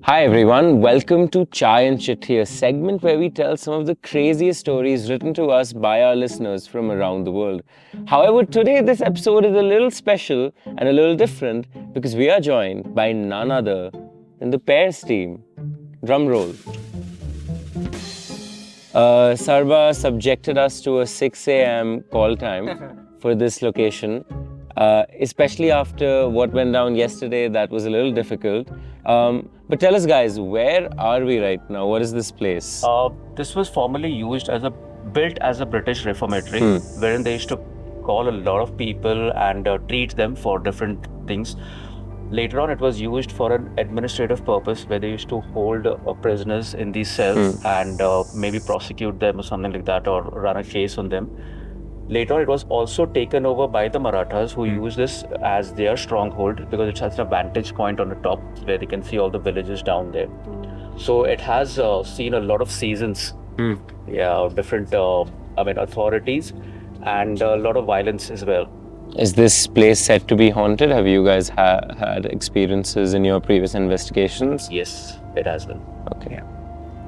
Hi everyone, welcome to Chai and Chithi, a segment where we tell some of the craziest stories written to us by our listeners from around the world. However, today this episode is a little special and a little different because we are joined by none other than the Pairs team. Drum roll. Sarba subjected us to a 6 a.m. call time for this location. Especially after what went down yesterday, that was a little difficult. But tell us, guys, where are we right now? What is this place? This was formerly built as a British reformatory, wherein they used to call a lot of people and treat them for different things. Later on, it was used for an administrative purpose, where they used to hold prisoners in these cells and maybe prosecute them or something like that, or run a case on them. Later on, it was also taken over by the Marathas, who use this as their stronghold because it has a vantage point on the top where they can see all the villages down there. So it has seen a lot of seasons, of different authorities, and a lot of violence as well. Is this place said to be haunted? Have you guys had experiences in your previous investigations? Yes, it has been. Okay.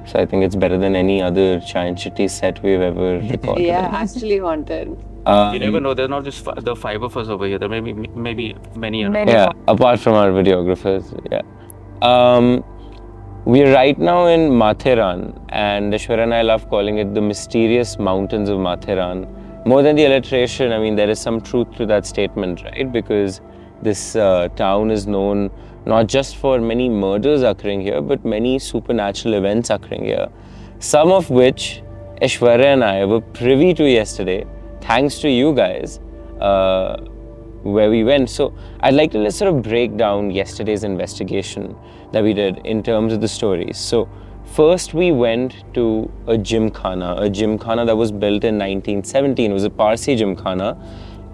So I think it's better than any other Chai and Chithi set we've ever recorded. Yeah, actually haunted. You never know. There's not just the five of us over here. There may be many. Yeah, apart from our videographers. Yeah. We're right now in Matheran, and Aishwarya and I love calling it the mysterious mountains of Matheran. More than the alliteration, I mean, there is some truth to that statement, right? Because this town is known not just for many murders occurring here, but many supernatural events occurring here. Some of which Aishwarya and I were privy to yesterday, thanks to you guys, where we went. So I'd like to let's sort of break down yesterday's investigation that we did in terms of the stories. So first we went to a Jimkhana that was built in 1917. It was a Parsi Jimkhana.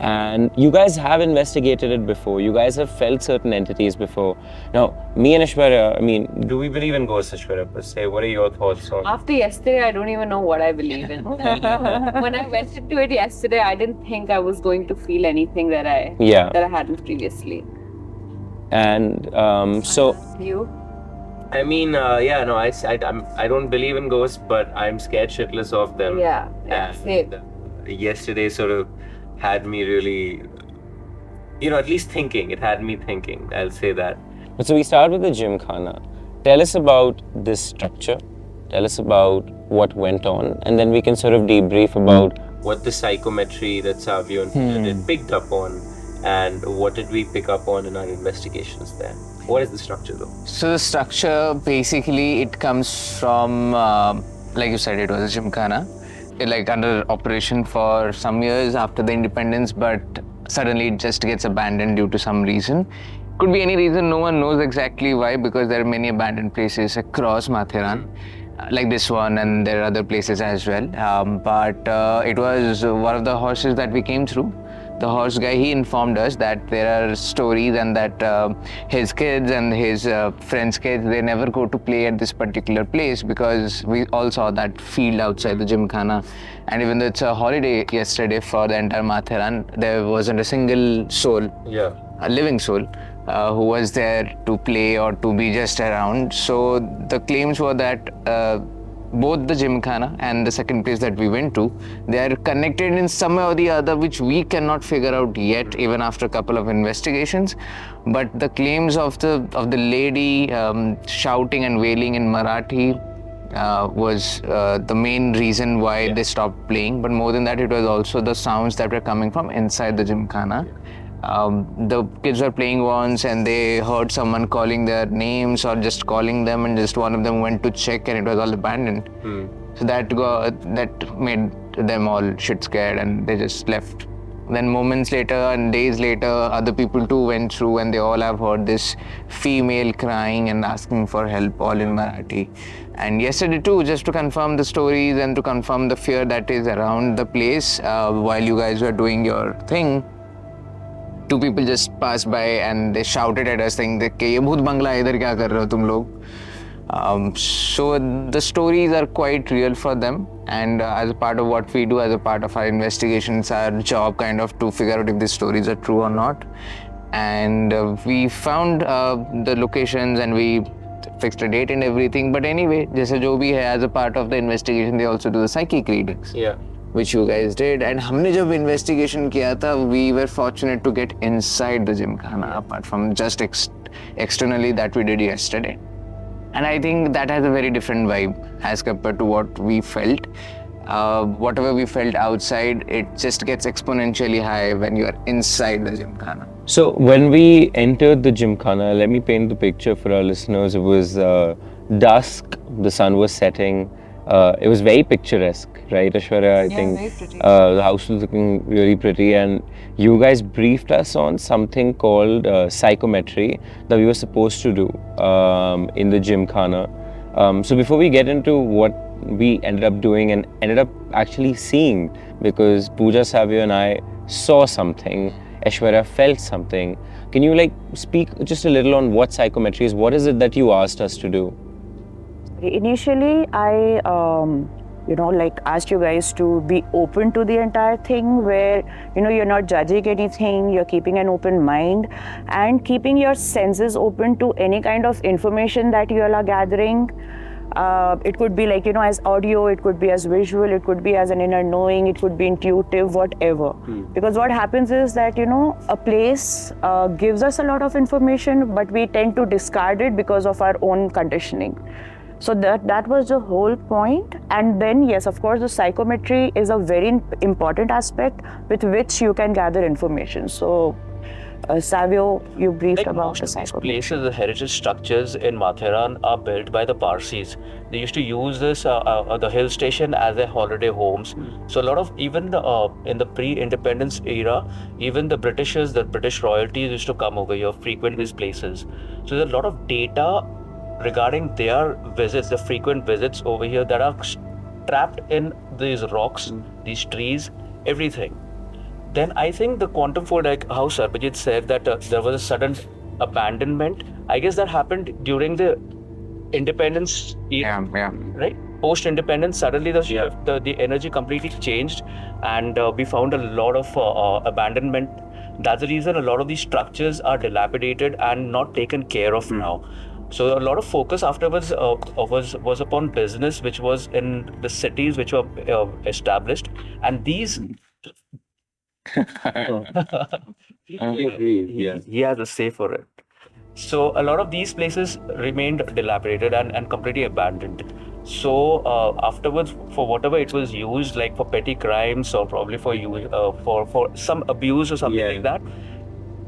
And you guys have investigated it before. You guys have felt certain entities before. Now, me and Aishwarya, I mean, do we believe in ghosts, Aishwarya, per se? What are your thoughts on? After yesterday, I don't even know what I believe in. When I went into it yesterday, I didn't think I was going to feel anything that I hadn't previously. And so you? I mean, I don't believe in ghosts, but I'm scared shitless of them. Yeah, same. Yesterday sort of had me really, at least thinking. It had me thinking, I'll say that. So we start with the Jimkhana. Tell us about this structure. Tell us about what went on, and then we can sort of debrief about what the psychometry that Savio did picked up on, and what did we pick up on in our investigations there. What is the structure though? So the structure, basically, it comes from, like you said, it was a Jimkhana. Like under operation for some years after the independence, but suddenly it just gets abandoned due to some reason. Could be any reason, no one knows exactly why, because there are many abandoned places across Matheran, like this one, and there are other places as well. But it was one of the horses that we came through. The horse guy, he informed us that there are stories and that his kids and his friends' kids, they never go to play at this particular place because we all saw that field outside the Jimkhana. And even though it's a holiday yesterday for the entire Matheran, there wasn't a single soul, a living soul, who was there to play or to be just around. So the claims were that both the Jimkhana and the second place that we went to, they are connected in some way or the other, which we cannot figure out yet, even after a couple of investigations. But the claims of the lady shouting and wailing in Marathi was the main reason why they stopped playing. But more than that, it was also the sounds that were coming from inside the Jimkhana. The kids were playing once and they heard someone calling their names or just calling them, and just one of them went to check and it was all abandoned. So that made them all shit scared and they just left. Then moments later and days later, other people too went through and they all have heard this female crying and asking for help, all in Marathi. And yesterday too, just to confirm the stories and to confirm the fear that is around the place, while you guys were doing your thing, two people just passed by and they shouted at us saying that ye bhoot bangla hai, idhar kya kar rahe ho tum log. So the stories are quite real for them, and as a part of what we do, as a part of our investigations, our job kind of to figure out if these stories are true or not. And we found the locations and we fixed a date and everything. But anyway, जैसे जो भी है, as a part of the investigation, they also do the psychic readings. Yeah. Which you guys did. And हमने जब investigation किया था, we were fortunate to get inside the Jimkhana, apart from just externally that we did yesterday. And I think that has a very different vibe as compared to what we felt. Whatever we felt outside, it just gets exponentially high when you are inside the Jimkhana. So when we entered the Jimkhana, let me paint the picture for our listeners. It was dusk, the sun was setting. It was very picturesque, right, Aishwarya? I think very pretty. The house was looking really pretty, and you guys briefed us on something called psychometry that we were supposed to do in the Jimkhana. So before we get into what we ended up doing and ended up actually seeing, because Pooja, Savio and I saw something, Aishwarya felt something. Can you speak just a little on what psychometry is? What is it that you asked us to do? Initially, I asked you guys to be open to the entire thing, where you're not judging anything, you're keeping an open mind and keeping your senses open to any kind of information that you all are gathering. It could be as audio, it could be as visual, it could be as an inner knowing, it could be intuitive, whatever. Because what happens is that a place gives us a lot of information, but we tend to discard it because of our own conditioning. So that was the whole point. And then yes, of course, the psychometry is a very important aspect with which you can gather information. So Savio, you briefed about the psychometry. Places, the heritage structures in Matheran are built by the Parsis. They used to use this the hill station as their holiday homes. So a lot of even in the pre-independence era, even the Britishers, the British royalties used to come over here, frequent these places. So there's a lot of data regarding their visits, the frequent visits over here that are trapped in these rocks, these trees, everything. Then I think the quantum fold, like how Sarbajeet said that there was a sudden abandonment. I guess that happened during the independence era, right? Post-independence, suddenly the energy completely changed, and we found a lot of abandonment. That's the reason a lot of these structures are dilapidated and not taken care of now. So a lot of focus afterwards was upon business, which was in the cities which were established, and these. He has a say for it. So a lot of these places remained dilapidated and completely abandoned. So afterwards, for whatever it was used, like for petty crimes or probably for some abuse or something like that,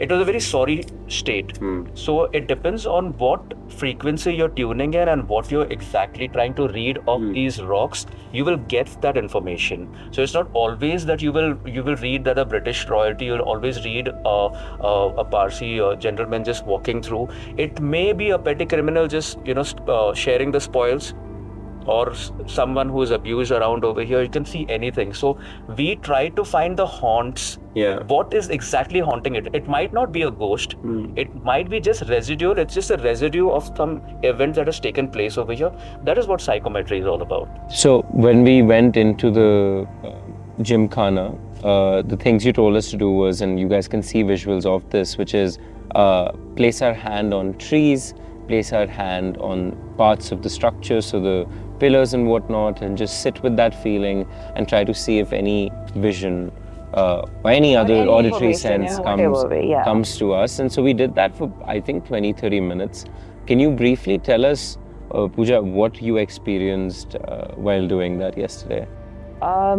it was a very sorry state. So it depends on what frequency you're tuning in and what you're exactly trying to read of these rocks. You will get that information. So it's not always that you will read that a British royalty. You'll always read a Parsi gentleman just walking through. It may be a petty criminal just sharing the spoils, or someone who is abused around over here. You can see anything. So we try to find the haunts. What is exactly haunting it? It might not be a ghost. It might be just residual. It's just a residue of some event that has taken place over here. That is what psychometry is all about. So when we went into the Jimkhana, the things you told us to do was, and you guys can see visuals of this, which is place our hand on trees, place our hand on parts of the structure, so the pillars and whatnot, and just sit with that feeling and try to see if any vision or any other auditory sense comes to us. And so we did that for I think 20-30 minutes. Can you briefly tell us, Pooja, what you experienced while doing that yesterday?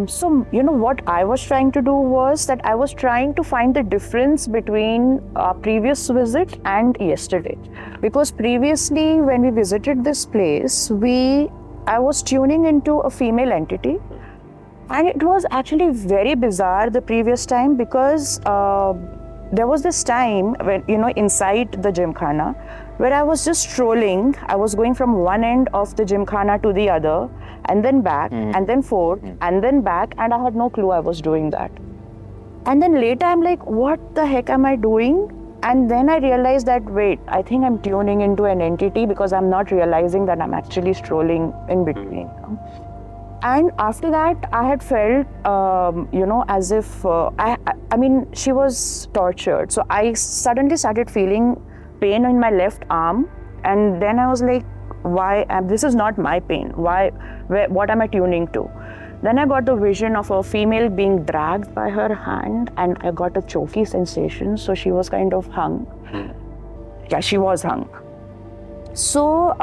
So what I was trying to do was that I was trying to find the difference between our previous visit and yesterday. Because previously when we visited this place, I was tuning into a female entity, and it was actually very bizarre the previous time, because there was this time when inside the Jimkhana where I was just strolling. I was going from one end of the Jimkhana to the other, and then back, and then forth, and then back, and I had no clue I was doing that. And then later I'm like, what the heck am I doing? And then I realized that, wait, I think I'm tuning into an entity, because I'm not realizing that I'm actually strolling in between. And after that, I had felt, as if, I mean, she was tortured. So I suddenly started feeling pain in my left arm. And then I was like, this is not my pain. What am I tuning to? Then I got the vision of a female being dragged by her hand, and I got a choky sensation. So she was kind of hung. Yeah, she was hung. So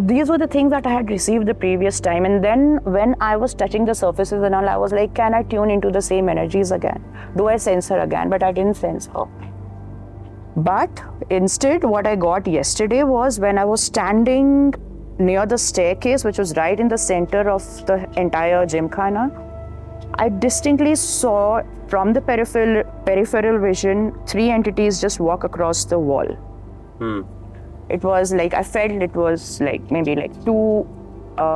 these were the things that I had received the previous time. And then when I was touching the surfaces and all, I was like, can I tune into the same energies again? Do I sense her again? But I didn't sense her. But instead, what I got yesterday was when I was standing near the staircase, which was right in the center of the entire Jimkhana, I distinctly saw from the peripheral vision 3 entities just walk across the wall. It was like, I felt it was like maybe like 2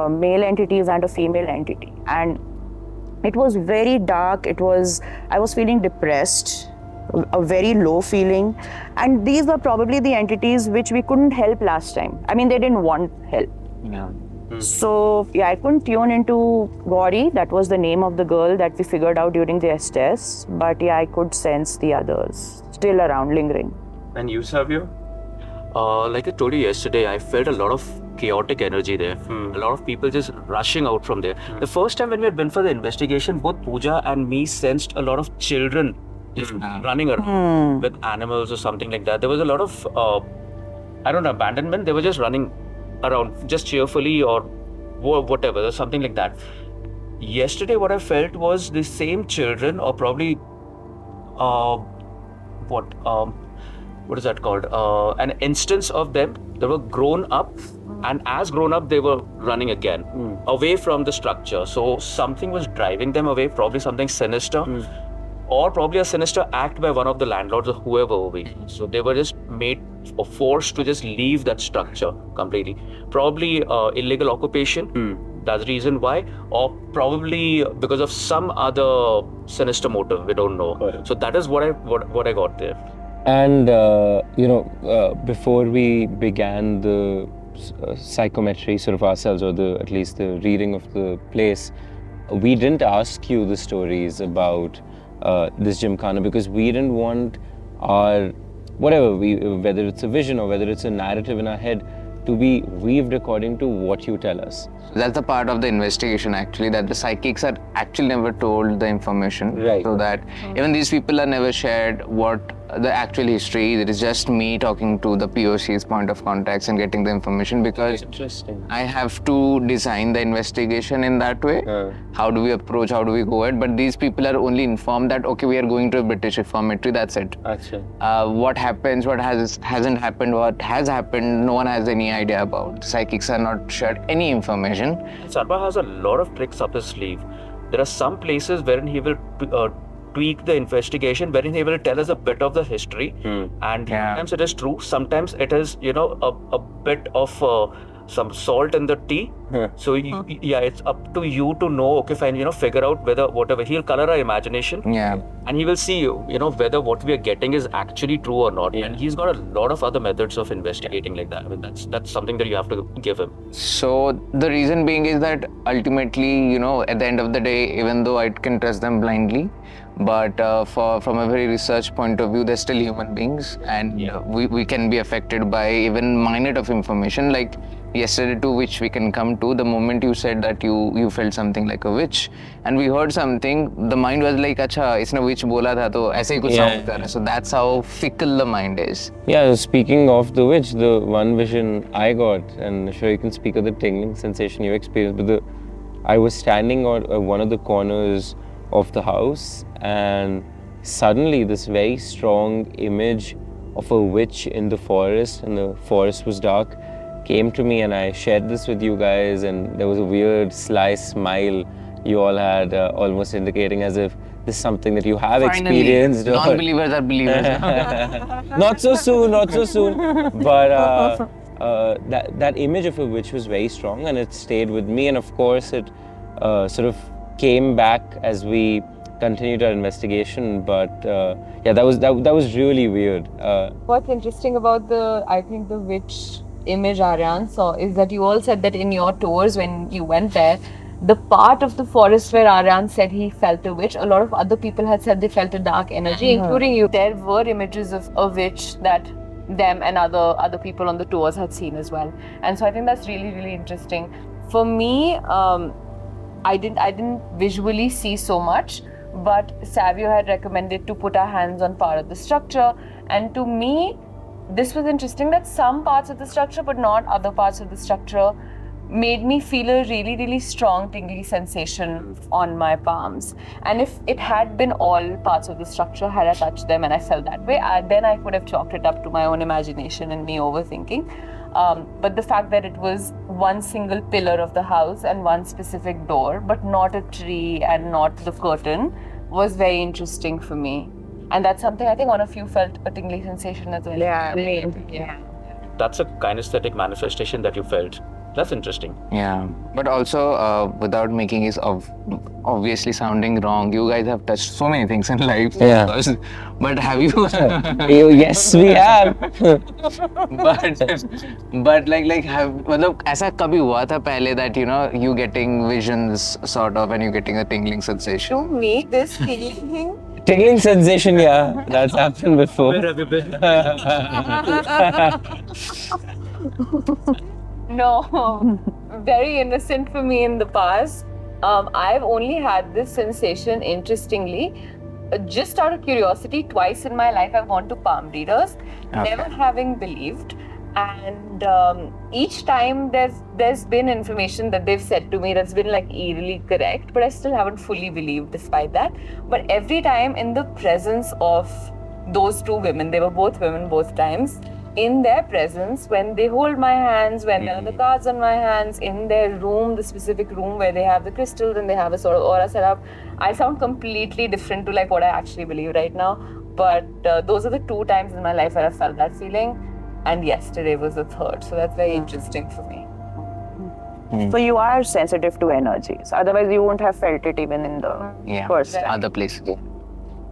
male entities and a female entity. And it was very dark. I was feeling depressed, a very low feeling. And these were probably the entities which we couldn't help last time. I mean, they didn't want help. Yeah. So yeah, I couldn't tune into Gauri. That was the name of the girl that we figured out during the Estes. But yeah, I could sense the others still around, lingering. And you, Savio? Like I told you yesterday, I felt a lot of chaotic energy there. A lot of people just rushing out from there. The first time when we had been for the investigation, both Pooja and me sensed a lot of children just running around with animals or something like that. There was a lot of, abandonment. They were just running around, just cheerfully or whatever, something like that. Yesterday, what I felt was the same children, or probably, what is that called? An instance of them. They were grown up, and as grown up, they were running again, away from the structure. So something was driving them away, probably something sinister, or probably a sinister act by one of the landlords or whoever away. So they were just made or forced to just leave that structure completely. Probably illegal occupation. That's the reason why, or probably because of some other sinister motive. We don't know. So that is what I got there. And before we began the psychometry sort of ourselves, or at least the reading of the place, we didn't ask you the stories about this Jimkhana because we didn't want our whether it's a vision or whether it's a narrative in our head, to be weaved according to what you tell us. That's the part of the investigation actually, that the psychics are actually never told the information. Right. So that even these people are never shared what the actual history. It is just me talking to the POC's point of contacts and getting the information, because I have to design the investigation in that way. How do we approach, how do we go ahead? But these people are only informed that, okay, we are going to a British reformatory, that's it. What happens, what hasn't happened, what has happened, no one has any idea about. Psychics are not shared any information. Sarba has a lot of tricks up his sleeve. There are some places wherein he will tweak the investigation, wherein he will tell us a bit of the history, and sometimes it is true, sometimes it is a bit of some salt in the tea. So it's up to you to know, okay fine, figure out whether whatever, he'll color our imagination, and he will see whether what we are getting is actually true or not. And he's got a lot of other methods of investigating like that. I mean, that's something that you have to give him. So the reason being is that ultimately, at the end of the day, even though I can trust them blindly, but from a very research point of view, they're still human beings, and we can be affected by even minute of information, like yesterday too, which we can come to. The moment you said that you felt something like a witch, and we heard something, the mind was like, acha, isne witch bola tha, to aise hi kuch sound kar raha. So that's how fickle the mind is. Yeah, speaking of the witch, the one vision I got, and sure you can speak of the tingling sensation you experienced, but I was standing on one of the corners of the house, and suddenly this very strong image of a witch in the forest, and the forest was dark, came to me, and I shared this with you guys, and there was a weird sly smile you all had, almost indicating as if this is something that you have experienced. Non-believers are believers. Not so soon. But that image of a witch was very strong, and it stayed with me, and of course it sort of came back as we continued our investigation. But that was really weird. What's interesting about the witch image Aryaan saw is that you all said that in your tours when you went there, the part of the forest where Aryaan said he felt a witch, a lot of other people had said they felt a dark energy, including you. There were images of a witch that them and other people on the tours had seen as well. And so I think that's really, really interesting. For me, I didn't visually see so much, but Savio had recommended to put our hands on part of the structure, and to me, this was interesting that some parts of the structure, but not other parts of the structure, made me feel a really, really strong tingly sensation on my palms. And if it had been all parts of the structure, had I touched them and I felt that way, then I could have chalked it up to my own imagination and me overthinking. But the fact that it was one single pillar of the house and one specific door, but not a tree and not the curtain, was very interesting for me. And that's something I think one of you felt a tingly sensation as well. Yeah. That's a kinesthetic manifestation that you felt. That's interesting. Yeah, but also without making it obviously sounding wrong, you guys have touched so many things in life. Yeah. But have you? Yes, we have. but like have मतलब ऐसा कभी हुआ था पहले that you getting visions sort of and you getting a tingling sensation? To me, this feeling. Tingling sensation, yeah, that's happened before. Where have you been? No, very innocent for me in the past. I've only had this sensation, interestingly, just out of curiosity. Twice in my life I've gone to palm readers, never having believed. And each time there's been information that they've said to me that's been like eerily correct, but I still haven't fully believed despite that. But every time in the presence of those two women, they were both women both times, in their presence, when they hold my hands, when there are the cards on my hands, in their room, the specific room where they have the crystals and they have a sort of aura set up, I sound completely different to like what I actually believe right now. But those are the two times in my life where I felt that feeling, and yesterday was the third. So that's very interesting for me. So you are sensitive to energies. Otherwise, you won't have felt it even in the first time. Other places.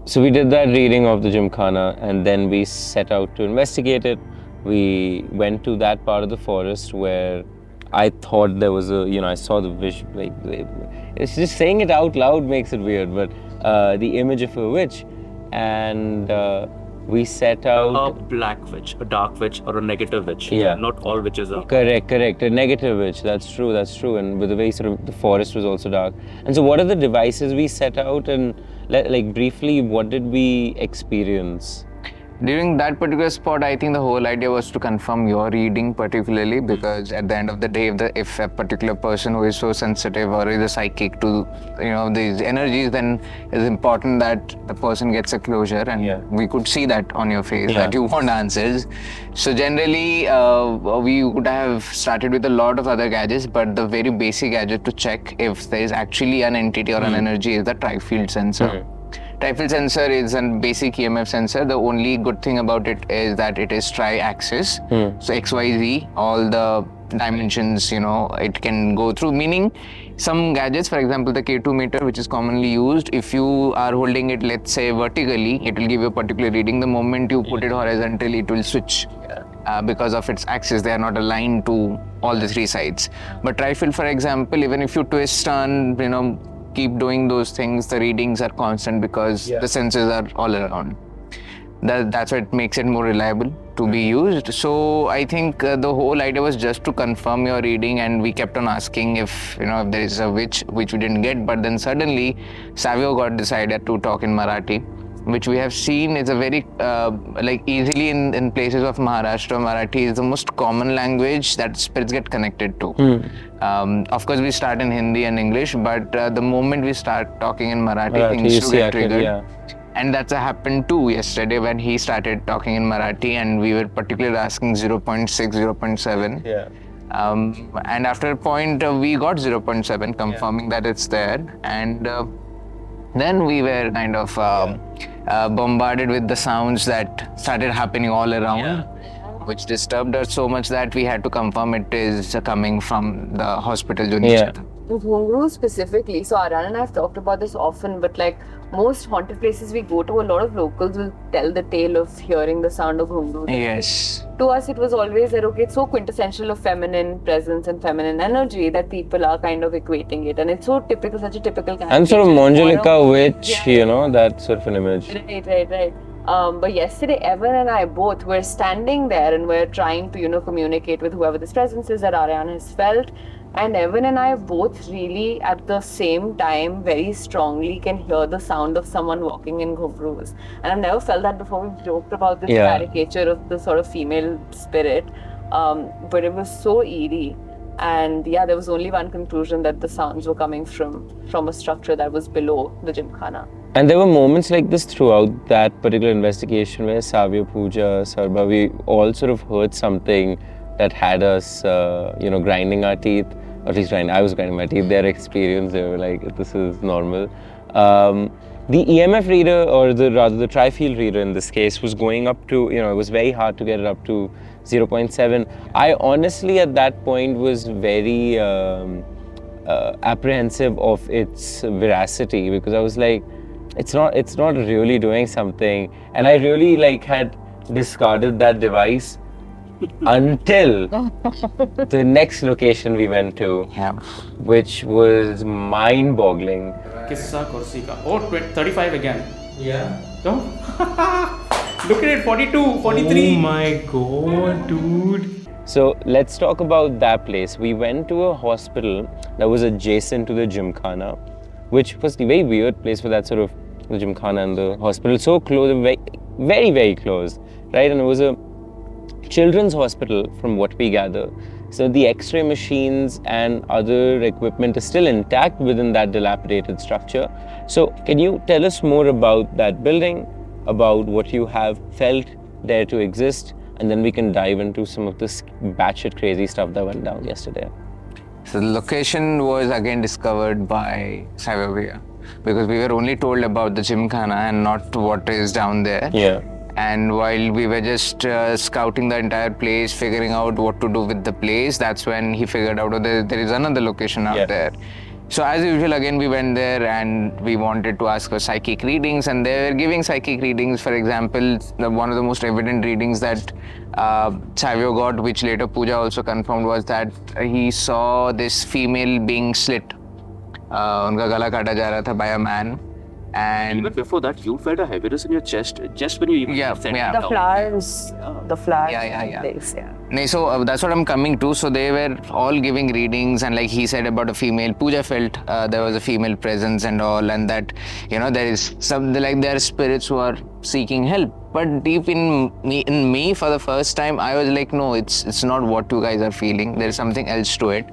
So we did that reading of the Jimkhana, and then we set out to investigate it. We went to that part of the forest where I thought there was I saw the vision, like, it's just saying it out loud makes it weird, but the image of a witch, and we set out... A black witch, a dark witch, or a negative witch. Yeah. Not all witches are. Correct. A negative witch. That's true. And with the way sort of the forest was also dark. And so what are the devices we set out, and like briefly, what did we experience? During that particular spot, I think the whole idea was to confirm your reading particularly, because at the end of the day, if a particular person who is so sensitive or is a psychic to these energies, then it's important that the person gets a closure, and we could see that on your face that you want answers. So generally, we would have started with a lot of other gadgets, but the very basic gadget to check if there is actually an entity or an energy is the tri-field sensor. Tri-field sensor is a basic EMF sensor. The only good thing about it is that it is tri-axis. So XYZ, all the dimensions, it can go through. Meaning, some gadgets, for example, the K2 meter, which is commonly used, if you are holding it, let's say vertically, it will give you a particular reading. The moment you put it horizontally, it will switch. Because of its axis, they are not aligned to all the three sides. But tri-field, for example, even if you twist, turn, keep doing those things, the readings are constant because the sensors are all around. That's what makes it more reliable to be used. So I think the whole idea was just to confirm your reading, and we kept on asking if if there is a witch, which we didn't get. But then suddenly Savio got decided to talk in Marathi, which we have seen is a very easily in places of Maharashtra. Marathi is the most common language that spirits get connected to. Of course, we start in Hindi and English, but the moment we start talking in Marathi, things do get triggered. And that's happened too yesterday when he started talking in Marathi, and we were particularly asking 0.6, 0.7. And after a point, we got 0.7, confirming that it's there. And then we were kind of bombarded with the sounds that started happening all around, which disturbed us so much that we had to confirm it is coming from the hospital. With Ghungroo specifically, so Aryaan and I have talked about this often, but like most haunted places we go to, a lot of locals will tell the tale of hearing the sound of Ghungroo. Yes. To us, it was always that, okay, it's so quintessential of feminine presence and feminine energy that people are kind of equating it, and it's so typical, such a typical kind and of sort of picture. Monjalika witch, that sort of an image. Right. But yesterday, Evan and I both were standing there and we're trying to, communicate with whoever this presence is that Aryaan has felt. And Evan and I both really, at the same time, very strongly can hear the sound of someone walking in ghubrus. And I've never felt that before. We've joked about this caricature of the sort of female spirit. But it was so eerie. And yeah, there was only one conclusion, that the sounds were coming from a structure that was below the Jimkhana. And there were moments like this throughout that particular investigation where Savio, Pooja, Sarba, we all sort of heard something that had us, grinding our teeth. Or at least I was grinding my teeth. Their experience, they were like, this is normal. The EMF reader, or the tri-field reader in this case, was going up to, it was very hard to get it up to 0.7. I honestly at that point was very apprehensive of its veracity, because I was like, it's not really doing something. And I really had discarded that device until the next location we went to, which was mind-boggling. Kissa kursi ka. Oh, 35 again. Yeah. So, look at it, 42, 43. Oh my god, dude. So let's talk about that place. We went to a hospital that was adjacent to the Jimkhana, which was a very weird place for that sort of, the Jimkhana and the hospital. So close, very, very, very close, right? And it was a children's hospital from what we gather. So the x-ray machines and other equipment is still intact within that dilapidated structure. So can you tell us more about that building, about what you have felt there to exist, and then we can dive into some of this batshit crazy stuff that went down yesterday. So the location was again discovered by Savio, because we were only told about the Jimkhana and not what is down there. Yeah. And while we were just scouting the entire place, figuring out what to do with the place, that's when he figured out, there is another location out there. So as usual, again, we went there and we wanted to ask for psychic readings, and they were giving psychic readings. For example, one of the most evident readings that Savio got, which later Pooja also confirmed, was that he saw this female being slit. Unka gala kata ja raha tha by a man. And even before that, you felt a heaviness in your chest just when you even said The flowers, place, So that's what I'm coming to. So they were all giving readings, and like he said about a female, Pooja felt there was a female presence and all, and that there is some their spirits who are seeking help. But deep in me, for the first time, I was like, no, it's not what you guys are feeling. There is something else to it.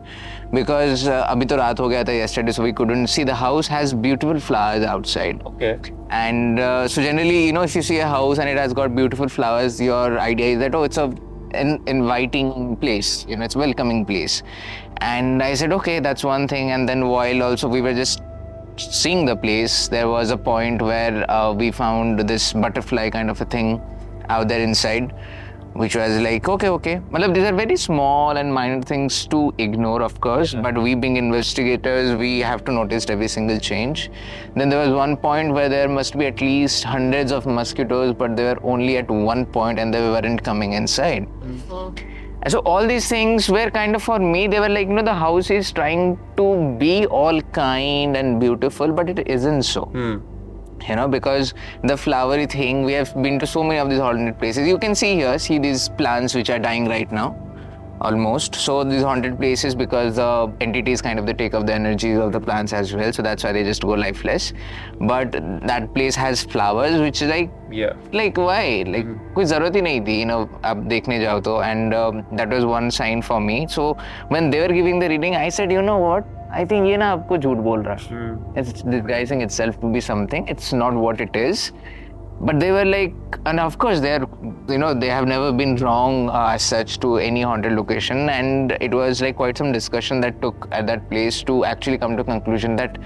Because abhi to raat ho gaya tha yesterday, so we couldn't see. The house has beautiful flowers outside. Okay. And so generally, if you see a house and it has got beautiful flowers, your idea is that, it's an inviting place, it's a welcoming place. And I said, okay, that's one thing. And then while also we were just seeing the place, there was a point where we found this butterfly kind of a thing out there inside, which was like, okay. These are very small and minor things to ignore, of course, but we being investigators, we have to notice every single change. Then there was one point where there must be at least hundreds of mosquitoes, but they were only at one point and they weren't coming inside. And so all these things were kind of, for me, they were like, the house is trying to be all kind and beautiful, but it isn't so. Because the flowery thing, we have been to so many of these haunted places. You can see these plants which are dying right now, almost. So these haunted places, because the entities they take up the energies of the plants as well. So that's why they just go lifeless. But that place has flowers, which is like why? Koi zarurat hi nahi thi, ab dekhne jao to. And that was one sign for me. So when they were giving the reading, I said, you know what? I think ये ना आपको झूठ बोल रहा है. It's disguising itself to be something. It's not what it is. But they were like, and of course they are, they have never been wrong as such to any haunted location. And it was like quite some discussion that took at that place to actually come to conclusion that,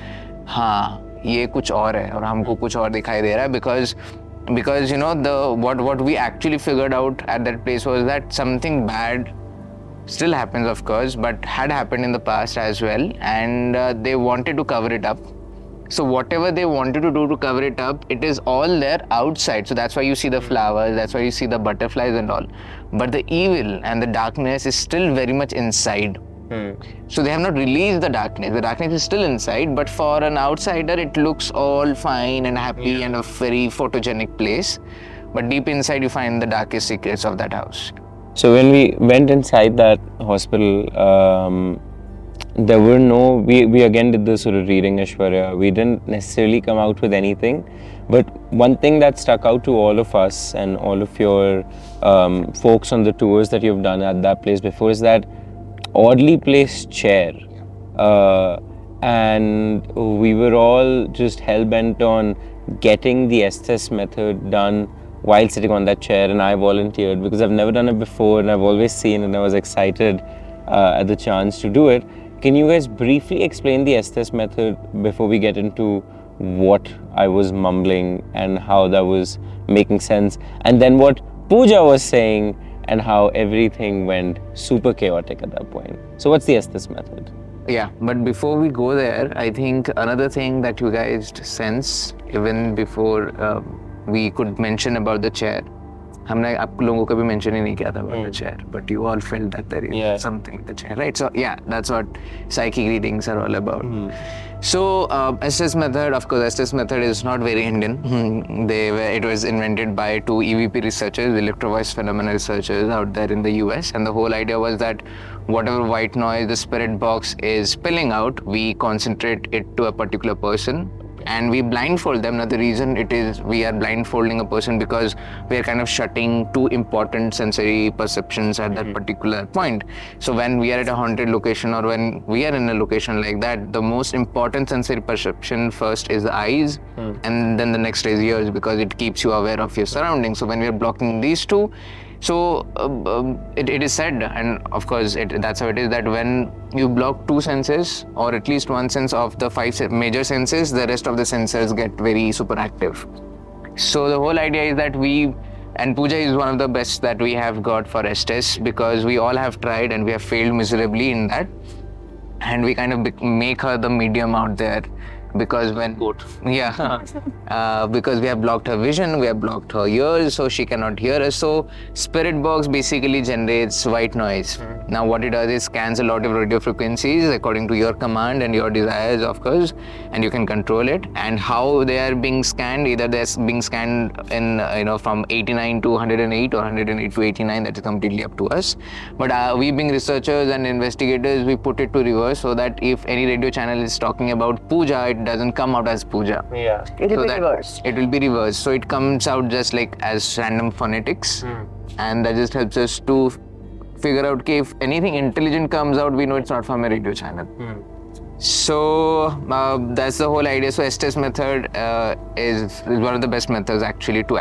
हाँ, ये कुछ और है और हमको कुछ और दिखाई दे रहा है, because what we actually figured out at that place was that something bad still happens, of course, but had happened in the past as well, and they wanted to cover it up. So whatever they wanted to do to cover it up, it is all there outside. So that's why you see the flowers, that's why you see the butterflies and all. But the evil and the darkness is still very much inside. So they have not released the darkness. The darkness is still inside, but for an outsider, it looks all fine and happy and a very photogenic place. But deep inside, you find the darkest secrets of that house. So when we went inside that hospital, there were no, we again did the sort of reading, Aishwarya. We didn't necessarily come out with anything. But one thing that stuck out to all of us and all of your folks on the tours that you've done at that place before is that oddly placed chair. And we were all just hell-bent on getting the Estes method done while sitting on that chair, and I volunteered because I've never done it before and I've always seen it and I was excited at the chance to do it. Can you guys briefly explain the Estes method before we get into what I was mumbling and how that was making sense, and then what Pooja was saying and how everything went super chaotic at that point? So what's the Estes method? Yeah, but before we go there, I think another thing that you guys sense even before we could mention about the chair. हमने आप लोगों को भी mention ही नहीं किया था about the chair, but you all felt that there is something with the chair, right? So yeah, that's what psychic readings are all about. So Estes method, of course, Estes method is not very Indian. It was invented by two EVP researchers, electro voice phenomena researchers out there in the US, and the whole idea was that whatever white noise the spirit box is spilling out, we concentrate it to a particular person and we blindfold them. Now the reason it is we are blindfolding a person because we are kind of shutting two important sensory perceptions at that particular point. So when we are at a haunted location or when we are in a location like that, the most important sensory perception first is the eyes and then the next is ears, because it keeps you aware of your surroundings. So when we are blocking these two, so it is said, and of course that's how it is, that when you block two senses or at least one sense of the five major senses, the rest of the senses get very super active. So the whole idea is that and Pooja is one of the best that we have got for Estes, because we all have tried and we have failed miserably in that, and we kind of make her the medium out there. Because because we have blocked her vision, we have blocked her ears, so she cannot hear us. So spirit box basically generates white noise. Now what it does is scans a lot of radio frequencies according to your command and your desires, of course, and you can control it. And how they are being scanned, either they're being scanned in from 89 to 108 or 108 to 89, that is completely up to us. But we being researchers and investigators, we put it to reverse, so that if any radio channel is talking about Pooja, it doesn't come out as Pooja. Yeah. It will be reversed. It will be reversed. So it comes out just like as random phonetics. And that just helps us to figure out if anything intelligent comes out, we know it's not from a radio channel. So that's the whole idea. So Estes method is one of the best methods actually to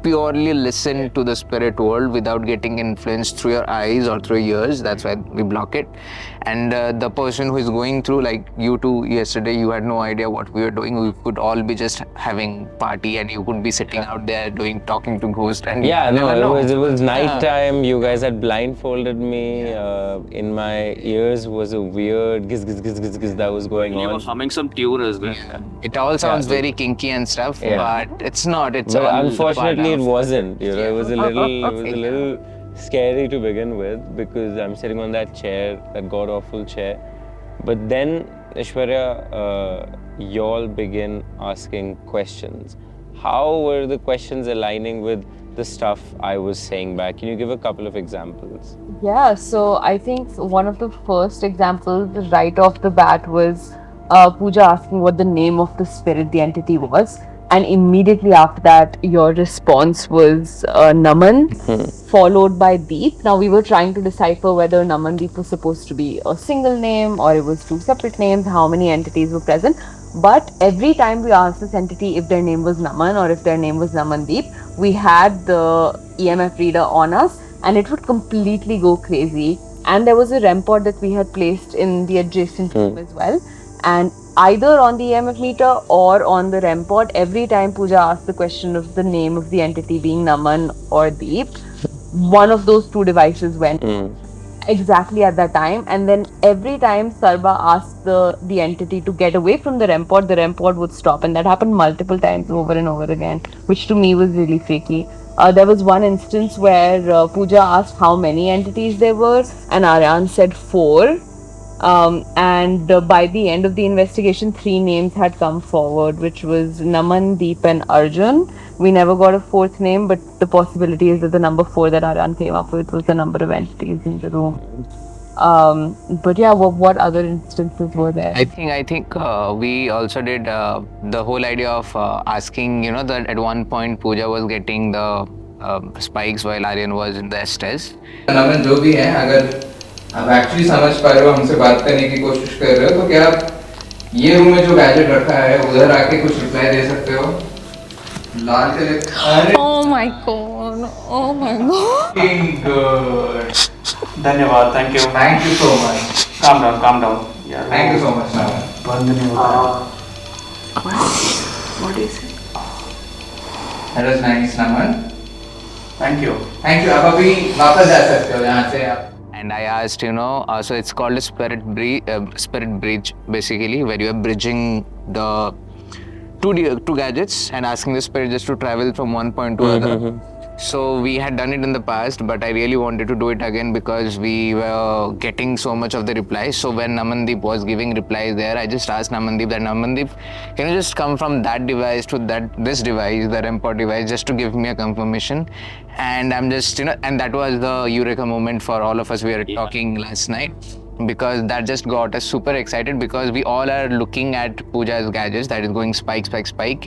purely listen to the spirit world without getting influenced through your eyes or through your ears. That's why we block it. And the person who is going through, like you two yesterday, you had no idea what we were doing. We could all be just having party and you could be sitting out there talking to ghosts. And it was night time. You guys had blindfolded me. In my ears was a weird giz that was going on. You were humming some tune as well. It all sounds very kinky and stuff, but it's not. It's but all unfortunately it wasn't. It was a little scary to begin with, because I'm sitting on that chair, that god-awful chair. But then, Aishwarya, y'all begin asking questions. How were the questions aligning with the stuff I was saying back? Can you give a couple of examples? Yeah, so I think one of the first examples right off the bat was Pooja asking what the name of the spirit, the entity was. And immediately after that, your response was Naman, followed by Deep. Now, we were trying to decipher whether Naman Deep was supposed to be a single name or it was two separate names, how many entities were present. But every time we asked this entity if their name was Naman or if their name was Naman Deep, we had the EMF reader on us and it would completely go crazy. And there was a REM pod that we had placed in the adjacent room as well. And either on the EMF meter or on the REM pod, every time Pooja asked the question of the name of the entity being Naman or Deep, one of those two devices went. exactly at that time, and then every time Sarba asked the entity to get away from the REM pod would stop, and that happened multiple times over and over again, which to me was really freaky. There was one instance where Pooja asked how many entities there were, and Aryaan said 4. And by the end of the investigation, 3 names had come forward, which was Naman, Deep, and Arjun. We never got a 4th name, but the possibility is that the number 4 that Aryaan came up with was the number of entities in the room. But yeah, what other instances were there? I think we also did the whole idea of asking, that at one point Pooja was getting the spikes while Aryaan was in the Estes. नमन जो भी है, अगर आप actually समझ पा रहे हो, हमसे बात करने की कोशिश कर रहे हो, तो क्या आप ये रूम में जो गैजेट रखा है उधर आके कुछ रिप्लाई दे सकते हो? लाल colour. Oh my god. Oh my god. Good. धन्यवाद, thank you. Thank you so much. Calm down. Yeah. Thank you so much, Naman. बंद नहीं होता है. What is it? That was nice, Naman. Thank you. Thank you. आप अभी वापस जा सकते हो यहाँ से आप. And I asked, so it's called a spirit bridge, basically, where you are bridging the two gadgets and asking the spirit just to travel from one point to other. So we had done it in the past, but I really wanted to do it again because we were getting so much of the replies. So when Namandeep was giving replies there, I just asked Namandeep that, Namandeep, can you just come from that device to this device, the REM pod device, just to give me a confirmation? And I'm just, and that was the eureka moment for all of us. We were talking last night, because that just got us super excited, because we all are looking at Pooja's gadgets that is going spike.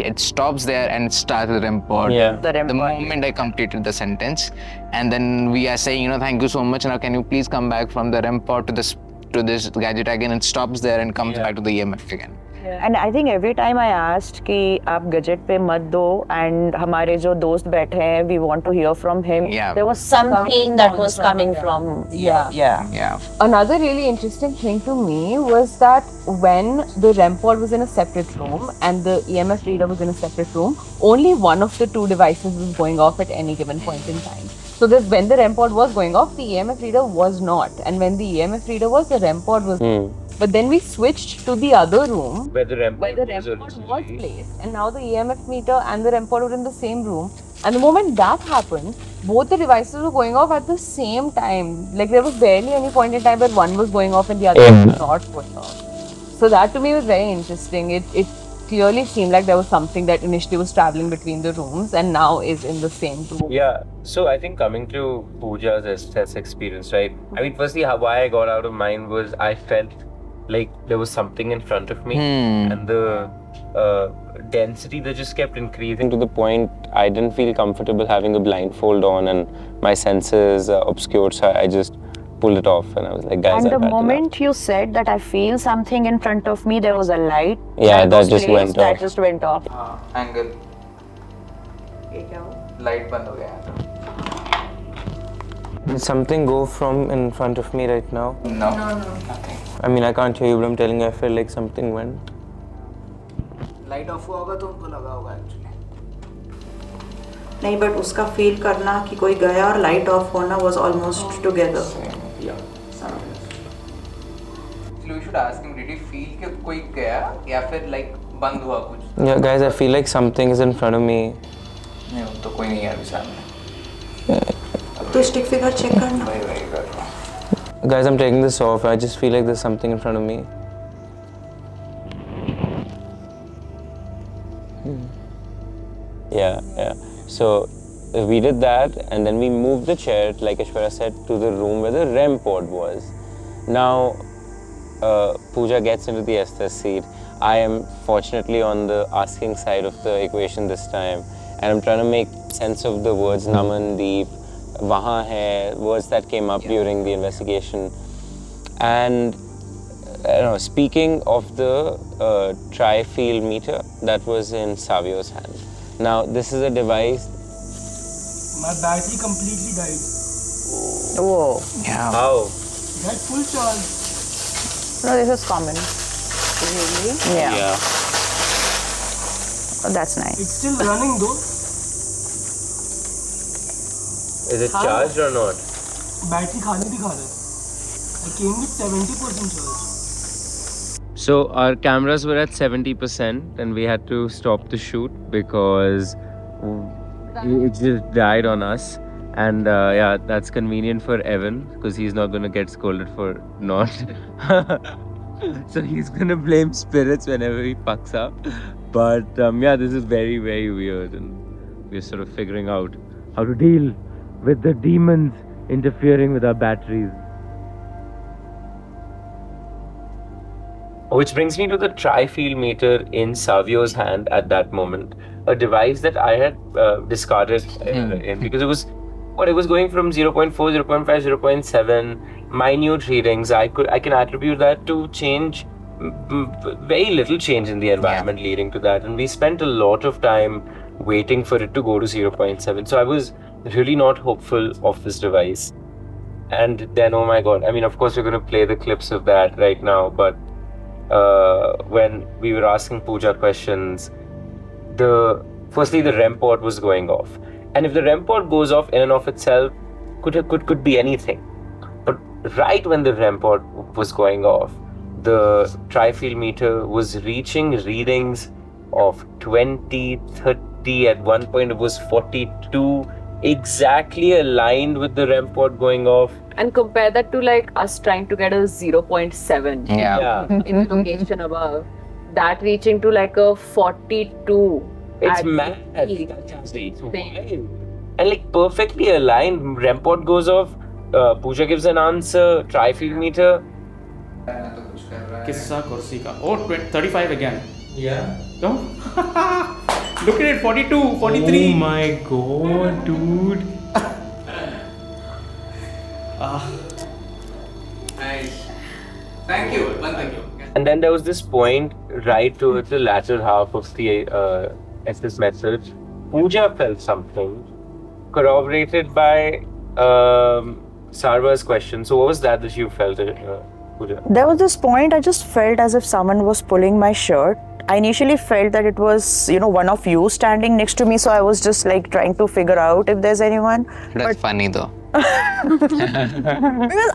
It stops there and starts the REM pod. Yeah. The Moment I completed the sentence, and then we are saying, thank you so much. Now can you please come back from the REM pod to this gadget again? It stops there and comes back to the EMF again. And I think every time I asked कि आप gadget पे मत दो, and हमारे जो दोस्त बैठे हैं, we want to hear from him. Yeah. There was something that was coming from. Yeah. Another really interesting thing to me was that when the REM pod was in a separate room and the EMF reader was in a separate room, only one of the 2 devices was going off at any given point in time. So that when the REM pod was going off, the EMF reader was not, and when the EMF reader was, the REM pod was. But then we switched to the other room Where the REM where the REM pod was placed, and now the EMF meter and the REM pod were in the same room. And the moment that happened, both the devices were going off at the same time. Like there was barely any point in time where one was going off and the other was not going off. So that to me was very interesting. It clearly seemed like there was something that initially was traveling between the rooms and now is in the same room. Yeah, so I think coming to Pooja's Estes experience, right? I mean, firstly, why I got out of mine was I felt like there was something in front of me, and the density that just kept increasing to the point I didn't feel comfortable having a blindfold on and my senses obscured, so I just pulled it off and I was like, guys, And the I've had moment you said that I feel something in front of me, there was a light. Yeah, that was just placed, went that off. just went off. Angle. Light बंद हो गया. Did something go from in front of me right now? No, nothing. I mean, I can't hear you, but I'm telling you, I feel like something went. Light of हुआ होगा तो उनको लगा होगा actually. नहीं, बट उसका feel करना कि कोई गया और लाइट ऑफ होना was almost together. So we should ask him, did he feel कि कोई गया या फिर like बंद हुआ कुछ? Yeah, guys, I feel like something is in front of me. नहीं, तो कोई नहीं है अभी सामने. तो स्टिक फिगर चेक करना. वही कर रहा हूँ. Guys, I'm taking this off. I just feel like there's something in front of me. Yeah. So we did that, and then we moved the chair, like Aishwarya said, to the room where the REM pod was. Now, Pooja gets into the Estes seat. I am fortunately on the asking side of the equation this time, and I'm trying to make sense of the words Naman, Deep, Wahan hai, words that came up during the investigation. And speaking of the tri-field meter that was in Savio's hand. Now, this is a device. My battery completely died. Whoa. Yeah. How? It had full charge. No, this is common. Really? Yeah. Oh, that's nice. It's still running though. Is it charged or not? Battery खाली दिखा रहा है. came with 70% charge. So our cameras were at 70% and we had to stop the shoot because it just died on us. And yeah, that's convenient for Evan because he's not going to get scolded for not. So he's going to blame spirits whenever he fucks up. But yeah, this is very, very weird. And we're sort of figuring out how to deal with the demons interfering with our batteries. Which brings me to the tri-field meter in Savio's hand at that moment, a device that I had discarded in because it was going from 0.4, 0.5, 0.7, minute readings. I can attribute that to change, very little change in the environment leading to that, and we spent a lot of time waiting for it to go to 0.7. So I was really not hopeful of this device. And then, oh my god, I mean, of course we're going to play the clips of that right now, but when we were asking Pooja questions, firstly the REM pod was going off, and if the REM pod goes off in and of itself, could be anything. But right when the REM pod was going off, the tri-field meter was reaching readings of 20, 30. At one point it was 42, exactly aligned with the REM pod going off. And compare that to like us trying to get a 0.7 in the location above. That reaching to like a 42. It's mad. It's wild. And like perfectly aligned. REM pod goes off. Pooja gives an answer. Tri-field meter. Kissa kursi ka. Oh, 35 again. Yeah. No? Look at it, 42, 43. Oh my god, dude. Nice. Thank you. Thank you. And then there was this point right towards the latter half of the Estes message. Pooja felt something, corroborated by Sarva's question. So what was that you felt, Pooja? There was this point I just felt as if someone was pulling my shirt. I initially felt that it was, one of you standing next to me, so I was just like trying to figure out if there's anyone. That's funny though. Because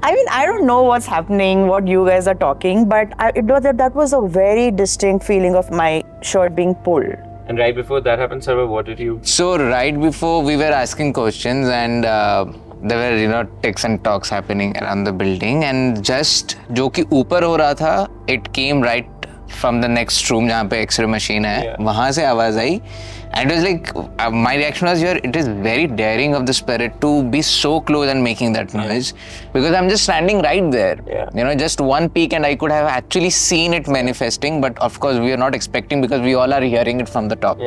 I don't know what's happening, what you guys are talking, but that was a very distinct feeling of my shirt being pulled. And right before that happened, Sarva, what did you? So right before we were asking questions and there were ticks and talks happening around the building, and just जो कि ऊपर हो रहा था, it came right from the next room जहाँ पे X-ray machine है, वहाँ से आवाज आई. And it was like, my reaction was here, it is very daring of the spirit to be so close and making that noise, because I'm just standing right there. Just one peek and I could have actually seen it manifesting, but of course we are not expecting because we all are hearing it from the top.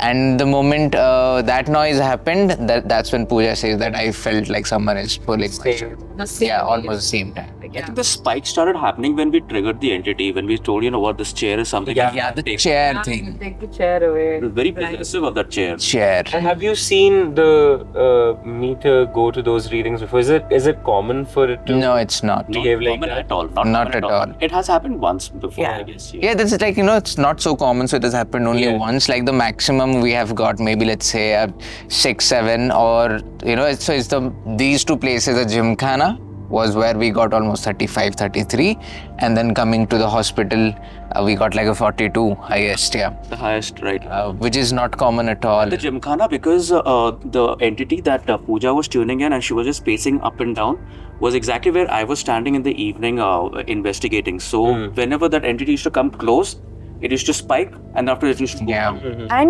And the moment that noise happened, that's when Pooja says that I felt like someone is pulling my shirt. Almost the same time. I think the spike started happening when we triggered the entity, when we told, this chair is something. The chair thing. Take the chair away. It was very possessive of that chair. And have you seen the meter go to those readings before? Is it common for it to? No, it's not. Behave like Common that? at all. Not at all. It has happened once before, I guess. Yeah, that's like, it's not so common, so it has happened only once. Like the maximum we have got, maybe let's say 6, 7, or, so it's these two places, the Jimkhana was where we got almost 35, 33, and then coming to the hospital, we got like a 42 highest, The highest, right. Which is not common at all. The Jimkhana, because the entity that Pooja was tuning in and she was just pacing up and down, was exactly where I was standing in the evening investigating. So whenever that entity used to come close, it used to spike, and after it used to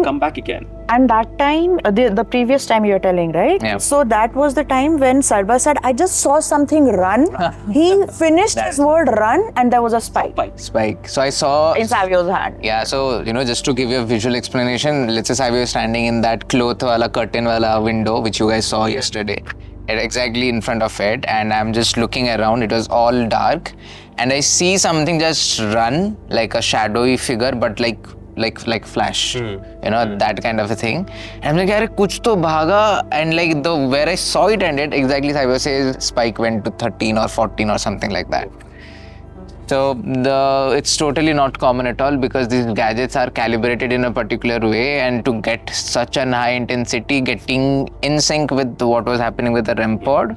come back again. And that time, the previous time you're telling, right? Yeah. So that was the time when Sarba said, I just saw something run. He finished his word run, and there was a spike. Spike. So I saw... In Savio's hand. Yeah, so, just to give you a visual explanation, let's say Savio is standing in that cloth wala, curtain wala window, which you guys saw yesterday. Exactly in front of it, and I'm just looking around. It was all dark, and I see something just run, like a shadowy figure, but like flash, that kind of a thing. And I'm like, "Yaar, kuch to bhaga," and like where I saw it ended, exactly Savio says spike went to 13 or 14 or something like that. So it's totally not common at all because these gadgets are calibrated in a particular way, and to get such an high intensity, getting in sync with what was happening with the REM pod,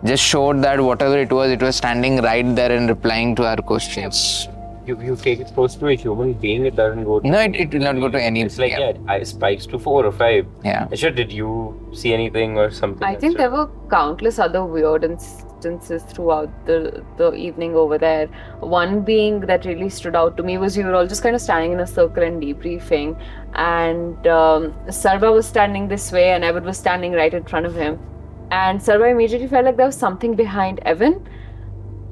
just showed that whatever it was standing right there and replying to our questions. You take it close to a human being, it doesn't go to... No, it will not go to any... It's like, spikes to 4 or 5. Yeah. Aishwarya, did you see anything or something? I think there were countless other weird instances throughout the evening over there. One being that really stood out to me was we were all just kind of standing in a circle and debriefing, and Sarva was standing this way and Evan was standing right in front of him, and Sarva immediately felt like there was something behind Evan,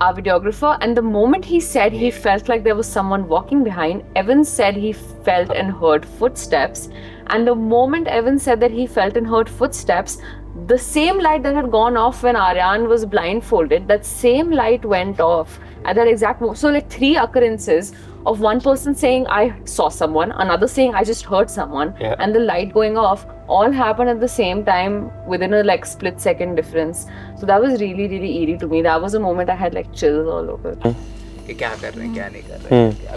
our videographer, and the moment he said he felt like there was someone walking behind, Evan said he felt and heard footsteps, and the moment Evan said that he felt and heard footsteps, the same light that had gone off when Aryaan was blindfolded, that same light went off at that exact moment. So like 3 occurrences of one person saying I saw someone, another saying I just heard someone, and the light going off, all happened at the same time within a like split second difference. So that was really, really eerie to me. That was a moment I had like chills all over.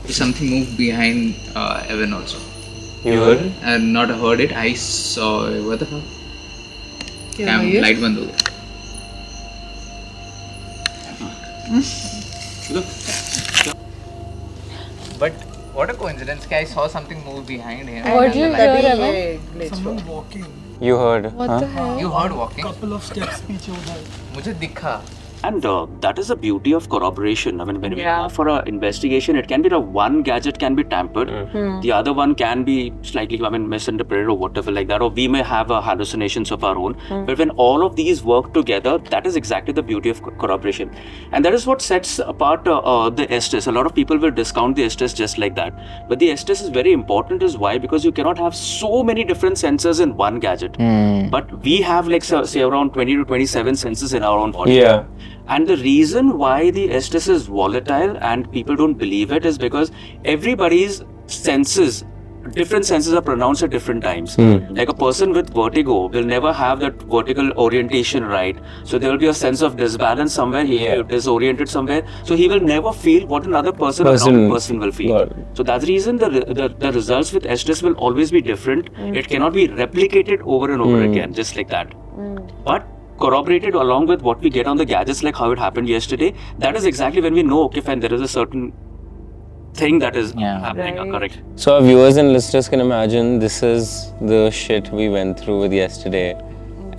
Something moved behind Evan also. You heard? And not heard it, I saw it. What the fuck? Light बंद हो गया. But what a coincidence! I saw something move behind him. What did you hear? Someone walking. You heard? What the hell? You heard walking? Couple of steps पीछे उधर. मुझे दिखा. And that is the beauty of corroboration. I mean, when we go for an investigation, it can be one gadget can be tampered, the other one can be slightly, misinterpreted or whatever like that, or we may have hallucinations of our own. But when all of these work together, that is exactly the beauty of corroboration. And that is what sets apart the Estes. A lot of people will discount the Estes just like that. But the Estes is very important. Is why? Because you cannot have so many different sensors in one gadget. But we have like say around 20 to 27 sensors in our own body. Yeah. And the reason why the Estes is volatile and people don't believe it is because everybody's different senses are pronounced at different times. Like a person with vertigo will never have that vertical orientation right. So there will be a sense of disbalance somewhere, he is disoriented somewhere. So he will never feel what another person will feel. So that's the reason the results with Estes will always be different. It cannot be replicated over and over again, just like that. But corroborated along with what we get on the gadgets, like how it happened yesterday, that is exactly when we know, okay, fine, there is a certain thing that is happening, correct. So our viewers and listeners can imagine this is the shit we went through with yesterday.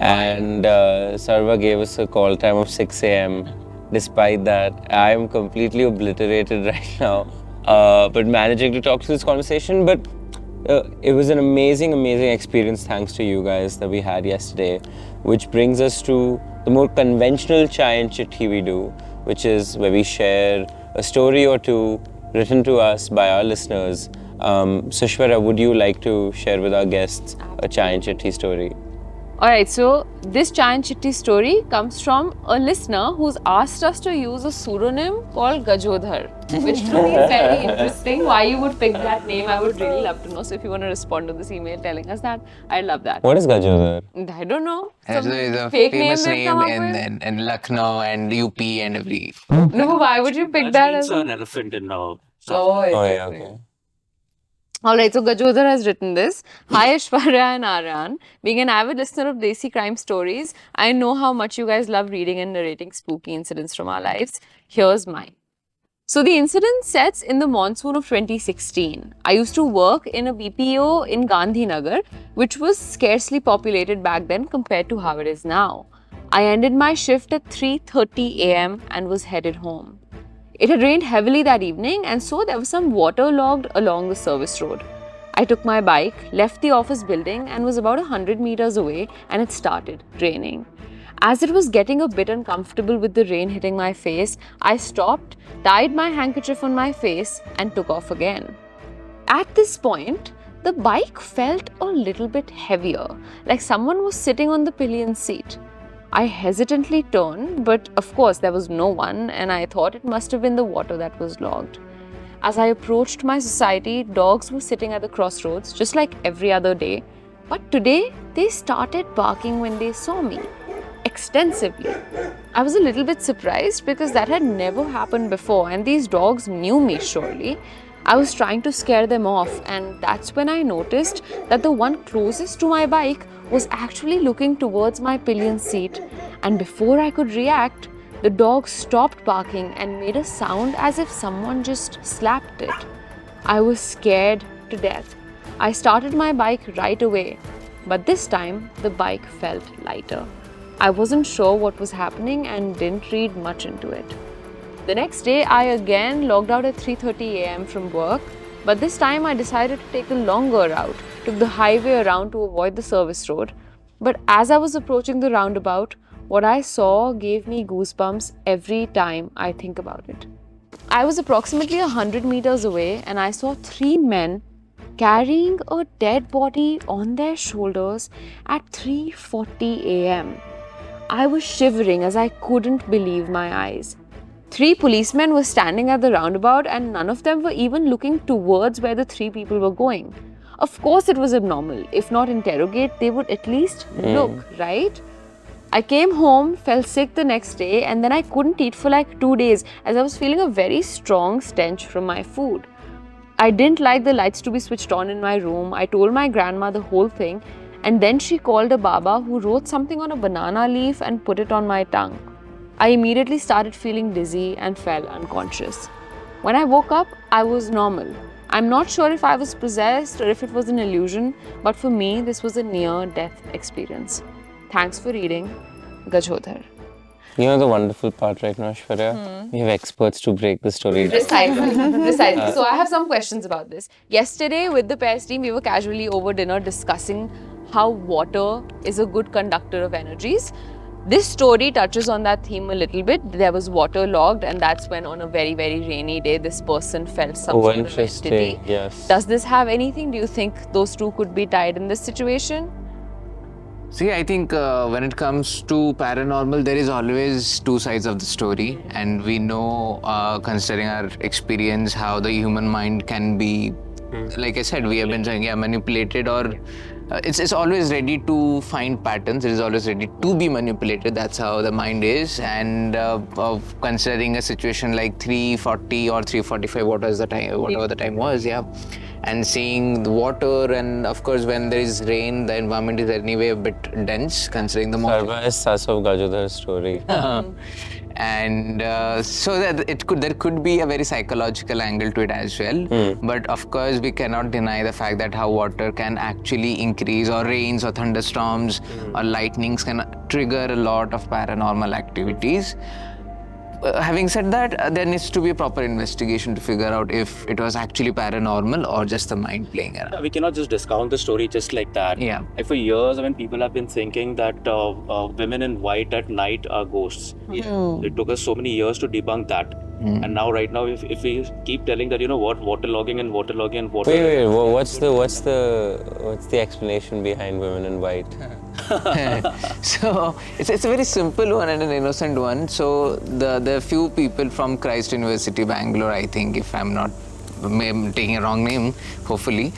And Sarva gave us a call time of 6 a.m. Despite that, I am completely obliterated right now. But managing to talk to this conversation, but it was an amazing experience thanks to you guys that we had yesterday, which brings us to the more conventional chai and chitti we do, which is where we share a story or two written to us by our listeners. So Aishwarya, would you like to share with our guests a chai and chitti story? Alright, so this chai and chitti story comes from a listener who's asked us to use a pseudonym called Gajodhar, which to me is very interesting. Why you would pick that name, I would really love to know. So if you want to respond to this email telling us that, I'd love that. What is Gajodhar? I don't know. It's a fake famous name in Lucknow and UP and every... No, why would you pick that as an elephant in now. Okay. Alright, so Gajodhar has written this. Hi Aishwarya and Aryaan. Being an avid listener of Desi crime stories, I know how much you guys love reading and narrating spooky incidents from our lives. Here's mine. So the incident sets in the monsoon of 2016. I used to work in a BPO in Gandhinagar, which was scarcely populated back then compared to how it is now. I ended my shift at 3:30 a.m. and was headed home. It had rained heavily that evening, and so there was some water logged along the service road. I took my bike, left the office building, and was about 100 meters away, and it started raining. As it was getting a bit uncomfortable with the rain hitting my face, I stopped, tied my handkerchief on my face, and took off again. At this point, the bike felt a little bit heavier, like someone was sitting on the pillion seat. I hesitantly turned, but of course there was no one, and I thought it must have been the water that was logged. As I approached my society, dogs were sitting at the crossroads, just like every other day. But today, they started barking when they saw me. extensively. I was a little bit surprised because that had never happened before, and these dogs knew me surely. I was trying to scare them off, and that's when I noticed that the one closest to my bike was actually looking towards my pillion seat. And before I could react, the dog stopped barking and made a sound as if someone just slapped it. I was scared to death. I started my bike right away, but this time the bike felt lighter. I wasn't sure what was happening and didn't read much into it. The next day, I again logged out at 3:30 a.m. from work, but this time I decided to take the longer route, took the highway around to avoid the service road. But as I was approaching the roundabout, what I saw gave me goosebumps every time I think about it. I was approximately 100 meters away and I saw 3 men carrying a dead body on their shoulders at 3:40 a.m. I was shivering as I couldn't believe my eyes. 3 policemen were standing at the roundabout and none of them were even looking towards where the 3 people were going. Of course it was abnormal. If not interrogate, they would at least look, right? I came home, fell sick the next day, and then I couldn't eat for like 2 days as I was feeling a very strong stench from my food. I didn't like the lights to be switched on in my room. I told my grandma the whole thing, and then she called a Baba who wrote something on a banana leaf and put it on my tongue. I immediately started feeling dizzy and fell unconscious. When I woke up, I was normal. I'm not sure if I was possessed or if it was an illusion, but for me, this was a near-death experience. Thanks for reading. Gajodhar. You know the wonderful part right now, Aishwarya? We have experts to break the story. Precisely. So I have some questions about this. Yesterday with the pairs team, we were casually over dinner discussing how water is a good conductor of energies. This story touches on that theme a little bit. There was water logged, and that's when on a very, very rainy day, this person felt some sort of entity. Yes. Does this have anything? Do you think those two could be tied in this situation? See, I think when it comes to paranormal, there is always 2 sides of the story, and we know, considering our experience, how the human mind can be, like I said, we have been saying, manipulated, or it's always ready to find patterns. It is always ready to be manipulated. That's how the mind is. And of considering a situation like 3:40 or 3:45, whatever the time was, and seeing the water, and of course when there is rain, the environment is anyway a bit dense considering the morning. Sarva is Sas of Gajodhar's story. And so that there could be a very psychological angle to it as well. But of course we cannot deny the fact that how water can actually increase, or rains or thunderstorms or lightnings can trigger a lot of paranormal activities. Having said that, there needs to be a proper investigation to figure out if it was actually paranormal or just the mind playing around. We cannot just discount the story just like that. Yeah. Like for years, people have been thinking that women in white at night are ghosts. It took us so many years to debunk that. And now, right now, if we keep telling that, waterlogging and waterlogging and water. Wait, what's the explanation behind women in white? So it's a very simple one and an innocent one. So the few people from Christ University, Bangalore, I think, if I'm not taking a wrong name, hopefully,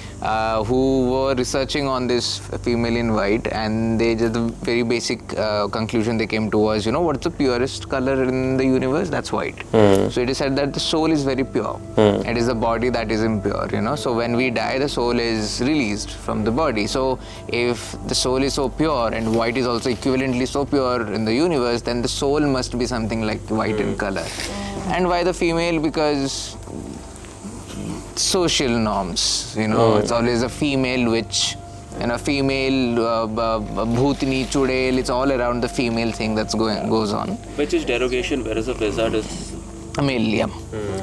who were researching on this female in white, and they just, the very basic conclusion they came to was, what's the purest color in the universe? That's white. So it is said that the soul is very pure. It is the body that is impure, So when we die, the soul is released from the body. So if the soul is so pure and white is also equivalently so pure in the universe, then the soul must be something like white in color. And why the female? Because social norms, it's always a female witch and a female bhutni, chudail. It's all around the female thing that's goes on. Which is derogation, whereas a wizard is a male,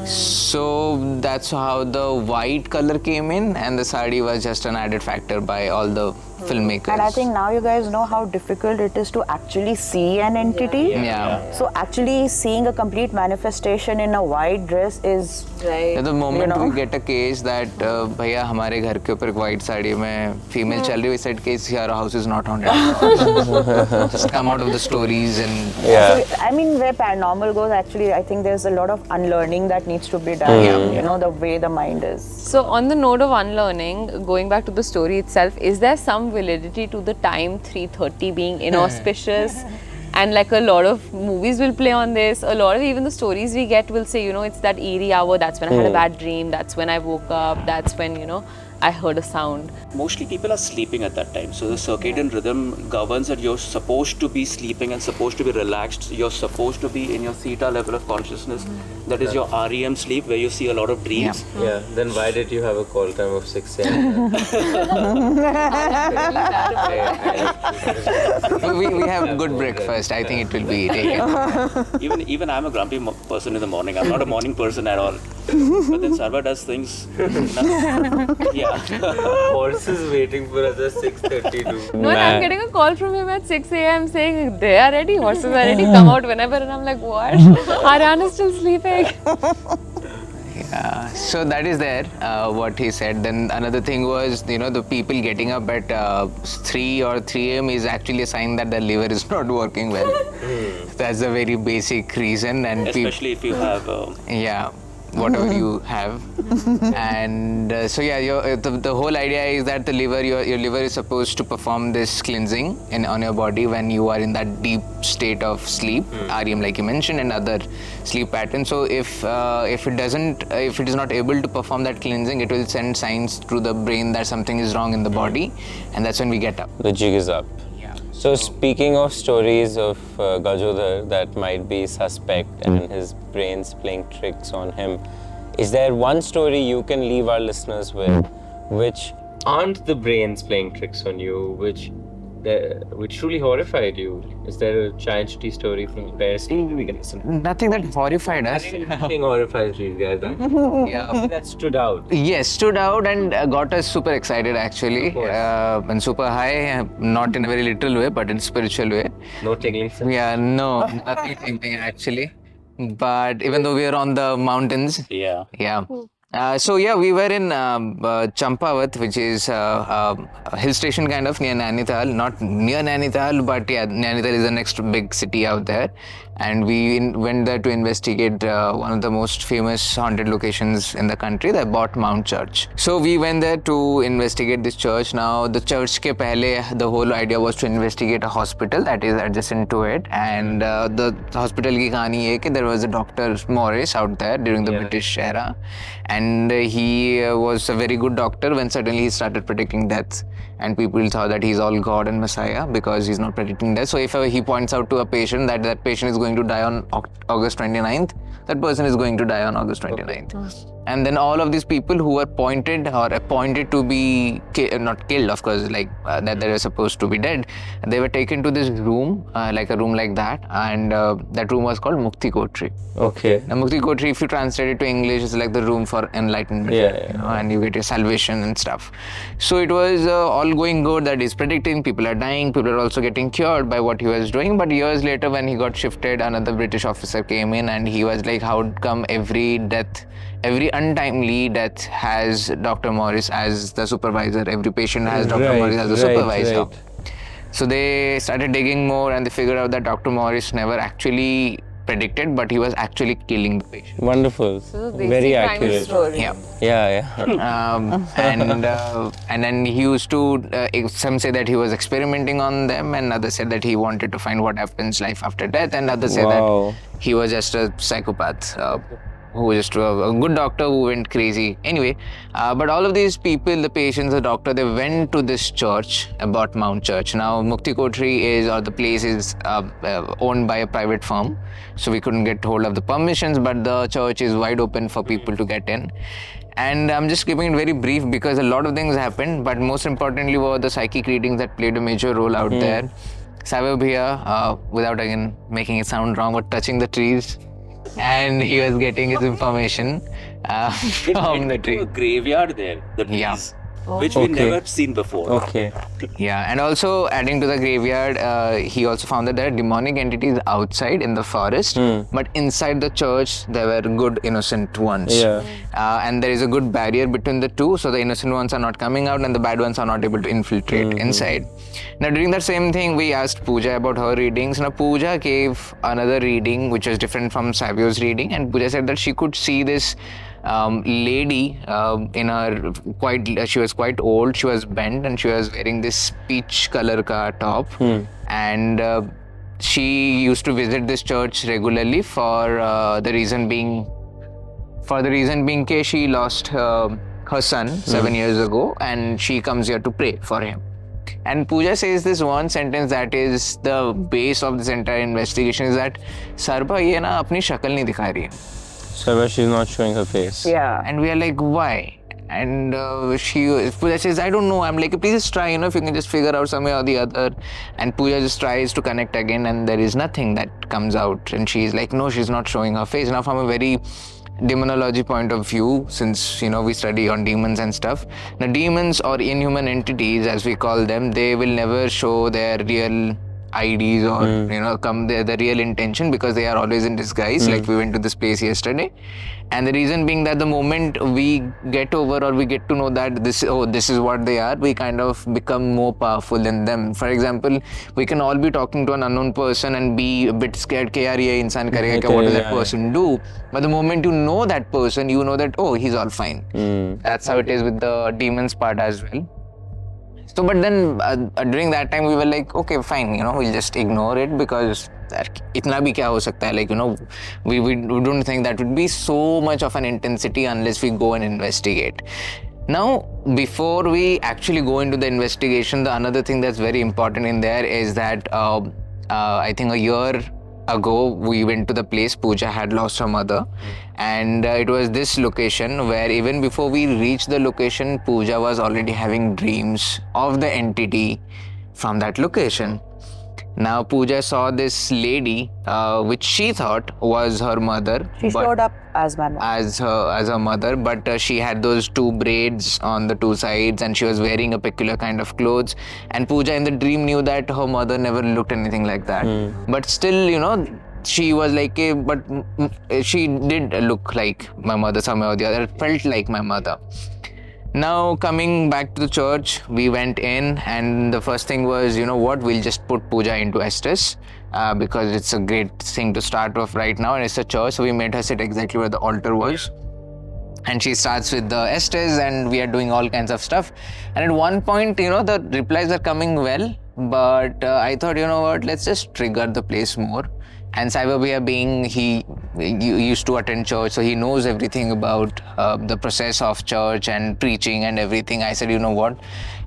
So that's how the white color came in, and the sari was just an added factor by all the filmmakers. And I think now you guys know how difficult it is to actually see an entity. So actually seeing a complete manifestation in a white dress is the moment we get a case that भैया हमारे घर के ऊपर white sari में female चल रही है, we said case your house is not haunted. Just come out of the stories and So, I mean, where paranormal goes, actually I think there's a lot of unlearning that needs to be done. The way the mind is. So on the note of unlearning, going back to the story itself, is there some validity to the time 3:30 being inauspicious And like a lot of movies will play on this. A lot of even the stories we get will say, you know, it's that eerie hour. That's when I had a bad dream. That's when I woke up. That's when, you know, I heard a sound. Mostly people are sleeping at that time. So the circadian rhythm governs that you're supposed to be sleeping and supposed to be relaxed. You're supposed to be in your theta level of consciousness. That is your REM sleep, where you see a lot of dreams. Yeah. Then why did you have a call time of 6 a.m.? we have good breakfast. I think it will be taken. Even I'm a grumpy person in the morning. I'm not a morning person at all. But then Sarva does things. Yeah. Horses waiting for us at 6:32. No, and I'm getting a call from him at 6 a.m. saying they are ready, horses are ready, come out whenever. And I'm like, what? Aryaan is still sleeping. Yeah, so that is there, what he said. Then another thing was, you know, the people getting up at 3 or 3 a.m. is actually a sign that the liver is not working well. That's a very basic reason. And especially if you have... yeah. Whatever you have. And so yeah, the whole idea is that the liver, your liver is supposed to perform this cleansing on your body when you are in that deep state of sleep, REM like you mentioned, and other sleep patterns. So if it is not able to perform that cleansing, it will send signs through the brain that something is wrong in the body, and that's when we get up. The jig is up. So speaking of stories of Gajodhar that might be suspect and his brain's playing tricks on him, is there one story you can leave our listeners with which aren't the brains playing tricks on you, which truly horrified you? Is there a tragedy story from your parents? Maybe we can listen. Nothing that horrified us. Nothing horrifies you guys. Yeah. That stood out. Yes, stood out and got us super excited actually. And super high, not in a very literal way, but in a spiritual way. No tingling. Yeah, no, nothing tingling actually. But even though we are on the mountains. Yeah. Yeah. So yeah, we were in Champavat, which is a hill station kind of near Nainital. Not near Nainital, but yeah, Nainital is the next big city out there. And we went there to investigate one of the most famous haunted locations in the country, the Bot Mount Church. So we went there to investigate this church. Now the church ke pehle, the whole idea was to investigate a hospital that is adjacent to it. And the hospital ki kahani hai ki there was a Dr. Morris out there during the British era. And he was a very good doctor when suddenly he started predicting death. And people thought that he's all God and Messiah because he's not predicting death. So if he points out to a patient that patient is going to die on August 29th, that person is going to die on August 29th. Okay. And then all of these people who were appointed to be not killed, of course, like that they were supposed to be dead, they were taken to this room, like a room like that, and that room was called Mukti Kotri. Okay. Now Mukti Kotri, if you translate it to English, is like the room for enlightenment, you know, and you get your salvation and stuff. So it was all going good, that he's predicting, people are dying, people are also getting cured by what he was doing. But years later, when he got shifted, another British officer came in and he was like, how come every untimely death has Dr. Morris as the supervisor, every patient has Dr. Morris as the supervisor. Right. So they started digging more and they figured out that Dr. Morris never actually predicted, but he was actually killing the patient. Wonderful. So very accurate. Story. Yeah. And then he used to, some say that he was experimenting on them, and others said that he wanted to find what happens life after death, and others say that he was just a psychopath. Who was just a good doctor who went crazy. Anyway, but all of these people, the patients, the doctor, they went to this church, Bot Mount Church. Now, Mukti Kotri the place is owned by a private firm. So we couldn't get hold of the permissions, but the church is wide open for people to get in. And I'm just keeping it very brief because a lot of things happened, but most importantly were the psychic readings that played a major role out there. Savio bhaiya, without again making it sound wrong, but touching the trees. And he was getting his information from the tree. A graveyard there, the trees, which we never seen before. Okay. Yeah, and also adding to the graveyard, he also found that there are demonic entities outside in the forest, but inside the church there were good innocent ones. Yeah. And there is a good barrier between the two, so the innocent ones are not coming out and the bad ones are not able to infiltrate inside. Now during that same thing, we asked Pooja about her readings. Now Pooja gave another reading which was different from Savio's reading, and Pooja said that she could see this lady in her she was quite old, she was bent and she was wearing this peach color ka top, and she used to visit this church regularly for the reason being that she lost her son 7 years ago, and she comes here to pray for him. And Pooja says this one sentence that is the base of this entire investigation, is that Sarba ye na apni shakal nahi dikha rahi hai. So she's not showing her face. Yeah. And we are like, why? And Pooja says, I don't know. I'm like, please just try, if you can just figure out some way or the other. And Pooja just tries to connect again, and there is nothing that comes out. And she's like, no, she's not showing her face. Now, from a very demonology point of view, since we study on demons and stuff, now demons or inhuman entities, as we call them, they will never show their real IDs or the real intention, because they are always in disguise. Like we went to this place yesterday, and the reason being that the moment we get over or we get to know that this is what they are, we kind of become more powerful than them. For example, we can all be talking to an unknown person and be a bit scared कि यार ये इंसान करेगा क्या, what does that person do? But the moment you know that person, you know that he's all fine. That's how it is with the demons part as well. So, but then during that time we were like, okay, fine, we'll just ignore it, because itna bhi kya ho sakta hai? Like, we don't think that would be so much of an intensity unless we go and investigate. Now, before we actually go into the investigation, the another thing that's very important in there is that I think a year ago we went to the place Pooja had lost her mother, and it was this location where even before we reached the location, Pooja was already having dreams of the entity from that location. Now Pooja saw this lady, which she thought was her mother. She showed up as my mom. As her mother, but she had those 2 braids on the 2 sides, and she was wearing a peculiar kind of clothes. And Pooja in the dream knew that her mother never looked anything like that. But still, she was like, but she did look like my mother somehow or the other. It felt like my mother. Now, coming back to the church, we went in, and the first thing was, we'll just put Pooja into Estes, because it's a great thing to start off right now, and it's a church, so we made her sit exactly where the altar was. And she starts with the Estes, and we are doing all kinds of stuff. And at one point, the replies are coming well, but I thought, what, let's just trigger the place more. And Savio being, he used to attend church, so he knows everything about the process of church and preaching and everything. I said, what,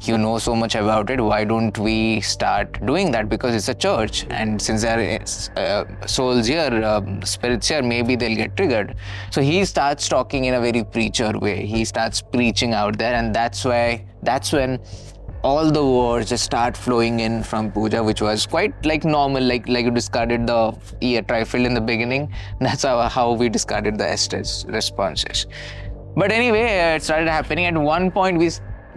you know so much about it, why don't we start doing that? Because it's a church, and since there are souls here, spirits here, maybe they'll get triggered. So he starts talking in a very preacher way. He starts preaching out there, and that's when all the words just start flowing in from Pooja, which was quite like normal, like you discarded the trifill in the beginning. That's how we discarded the Estes responses. But anyway, it started happening. At one point,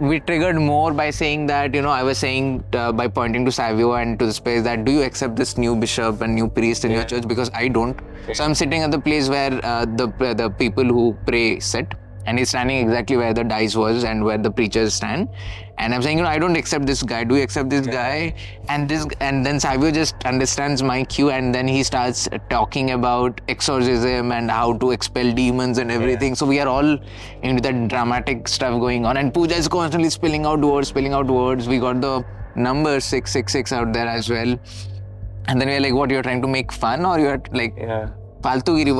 we triggered more by saying that, I was saying by pointing to Savio and to the space that, do you accept this new bishop and new priest in your church? Because I don't. So I'm sitting at the place where the people who pray sit. And he's standing exactly where the dice was and where the preachers stand. And I'm saying, I don't accept this guy. Do you accept this guy? And then Savio just understands my cue, and then he starts talking about exorcism and how to expel demons and everything. So we are all into that dramatic stuff going on. And Pooja is constantly spilling out words. We got the number 666 out there as well. And then we're like, what, you're trying to make fun, or you're like, Paltugiri,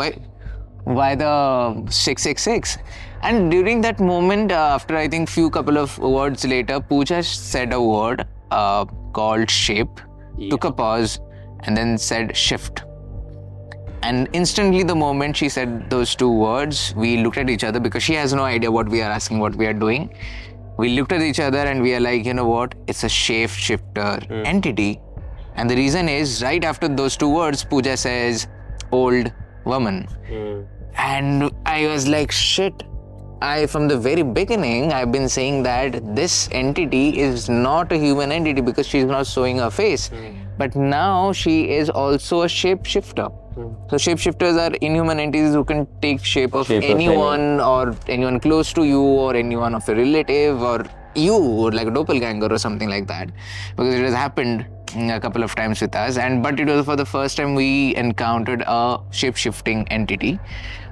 why the 666? And during that moment, after I think couple of words later, Pooja said a word called shape, took a pause, and then said shift. And instantly, the moment she said those 2 words, we looked at each other, because she has no idea what we are asking, what we are doing. We looked at each other and we are like, what? It's a shapeshifter entity. And the reason is, right after those 2 words, Pooja says, old woman. And I was like, shit. From the very beginning, I've been saying that this entity is not a human entity because she's not showing her face. But now she is also a shapeshifter. So shapeshifters are inhuman entities who can take shape of anyone, or anyone close to you, or anyone of a relative, or you, or like a doppelganger or something like that. Because it has happened a couple of times with us, but it was for the first time we encountered a shape-shifting entity.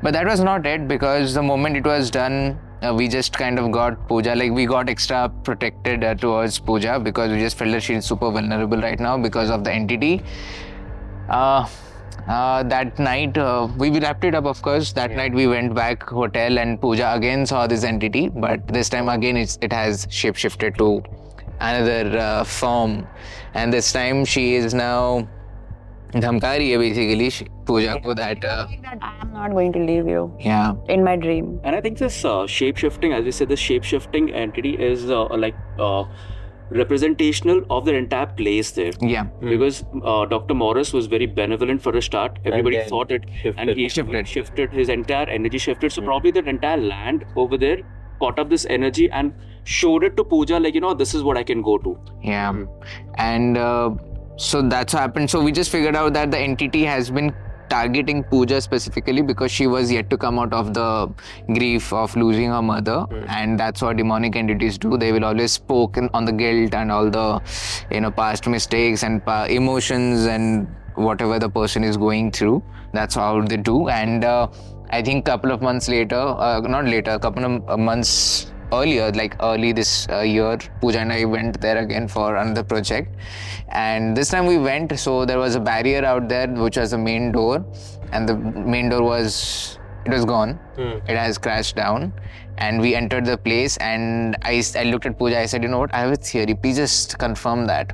But that was not it, because the moment it was done, we just kind of got Pooja, we got extra protected towards Pooja, because we just felt that she's super vulnerable right now because of the entity. That night, we wrapped it up, of course. That night we went back hotel and Pooja again saw this entity, but this time again it has shapeshifted to another form, and this time she is now dhamka rahi hai basically Pooja ko that I am not going to leave you yeah. in my dream. And I think this shape-shifting, as you said, the shape-shifting entity is representational of the entire place there. Yeah. Because Dr. Morris was very benevolent for a start. Everybody then thought it, and he Shifted. shifted, his entire energy shifted. So probably that entire land over there caught up this energy and showed it to Pooja, like, this is what I can go to. Yeah. And so that's what happened. So we just figured out that the entity has been targeting Pooja specifically because she was yet to come out of the grief of losing her mother, and that's what demonic entities do. They will always poke on the guilt and all the past mistakes and emotions and whatever the person is going through. That's how they do. And I think couple of months later, couple of months earlier, like early this year, Pooja and I went there again for another project, and this time we went, so there was a barrier out there which was the main door, and the main door was gone. It has crashed down, and we entered the place, and I looked at Pooja. I said, you know what, I have a theory, please just confirm that.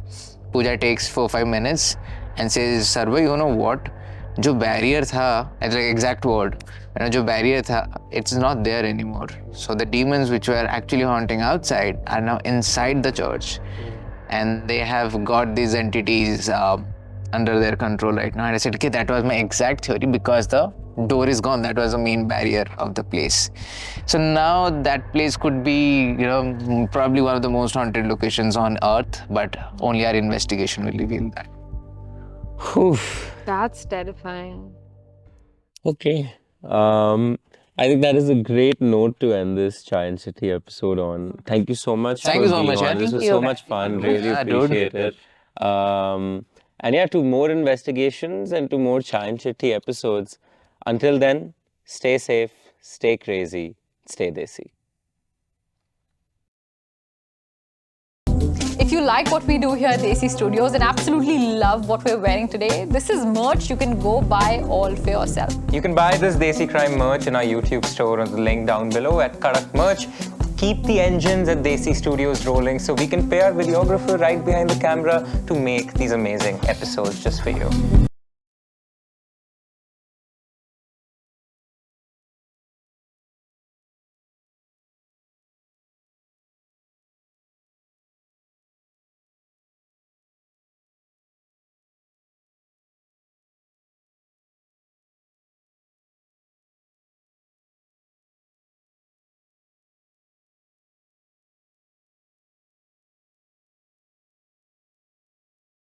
Pooja takes 4-5 minutes and says, Sarva, you know what, जो barrier था, it's like exact word, जो barrier था, it's not there anymore. So the demons which were actually haunting outside are now inside the church, and they have got these entities under their control right now. And I said, okay, that was my exact theory, because the door is gone. That was the main barrier of the place. So now that place could be, probably one of the most haunted locations on earth, but only our investigation will reveal that. That's terrifying. Okay. I think that is a great note to end this Giant City episode on. Thank you so much. Thank for you so being much, on. yeah. This Thank was you. so much fun. Really Yeah, dude. appreciate it. And yeah, to more investigations and to more Giant City episodes. Until then, stay safe, stay crazy, stay desi. If you like what we do here at Desi Studios and absolutely love what we're wearing today, this is merch you can go buy all for yourself. You can buy this Desi Crime merch in our YouTube store on the link down below at Karak Merch. Keep the engines at Desi Studios rolling so we can pay our videographer right behind the camera to make these amazing episodes just for you.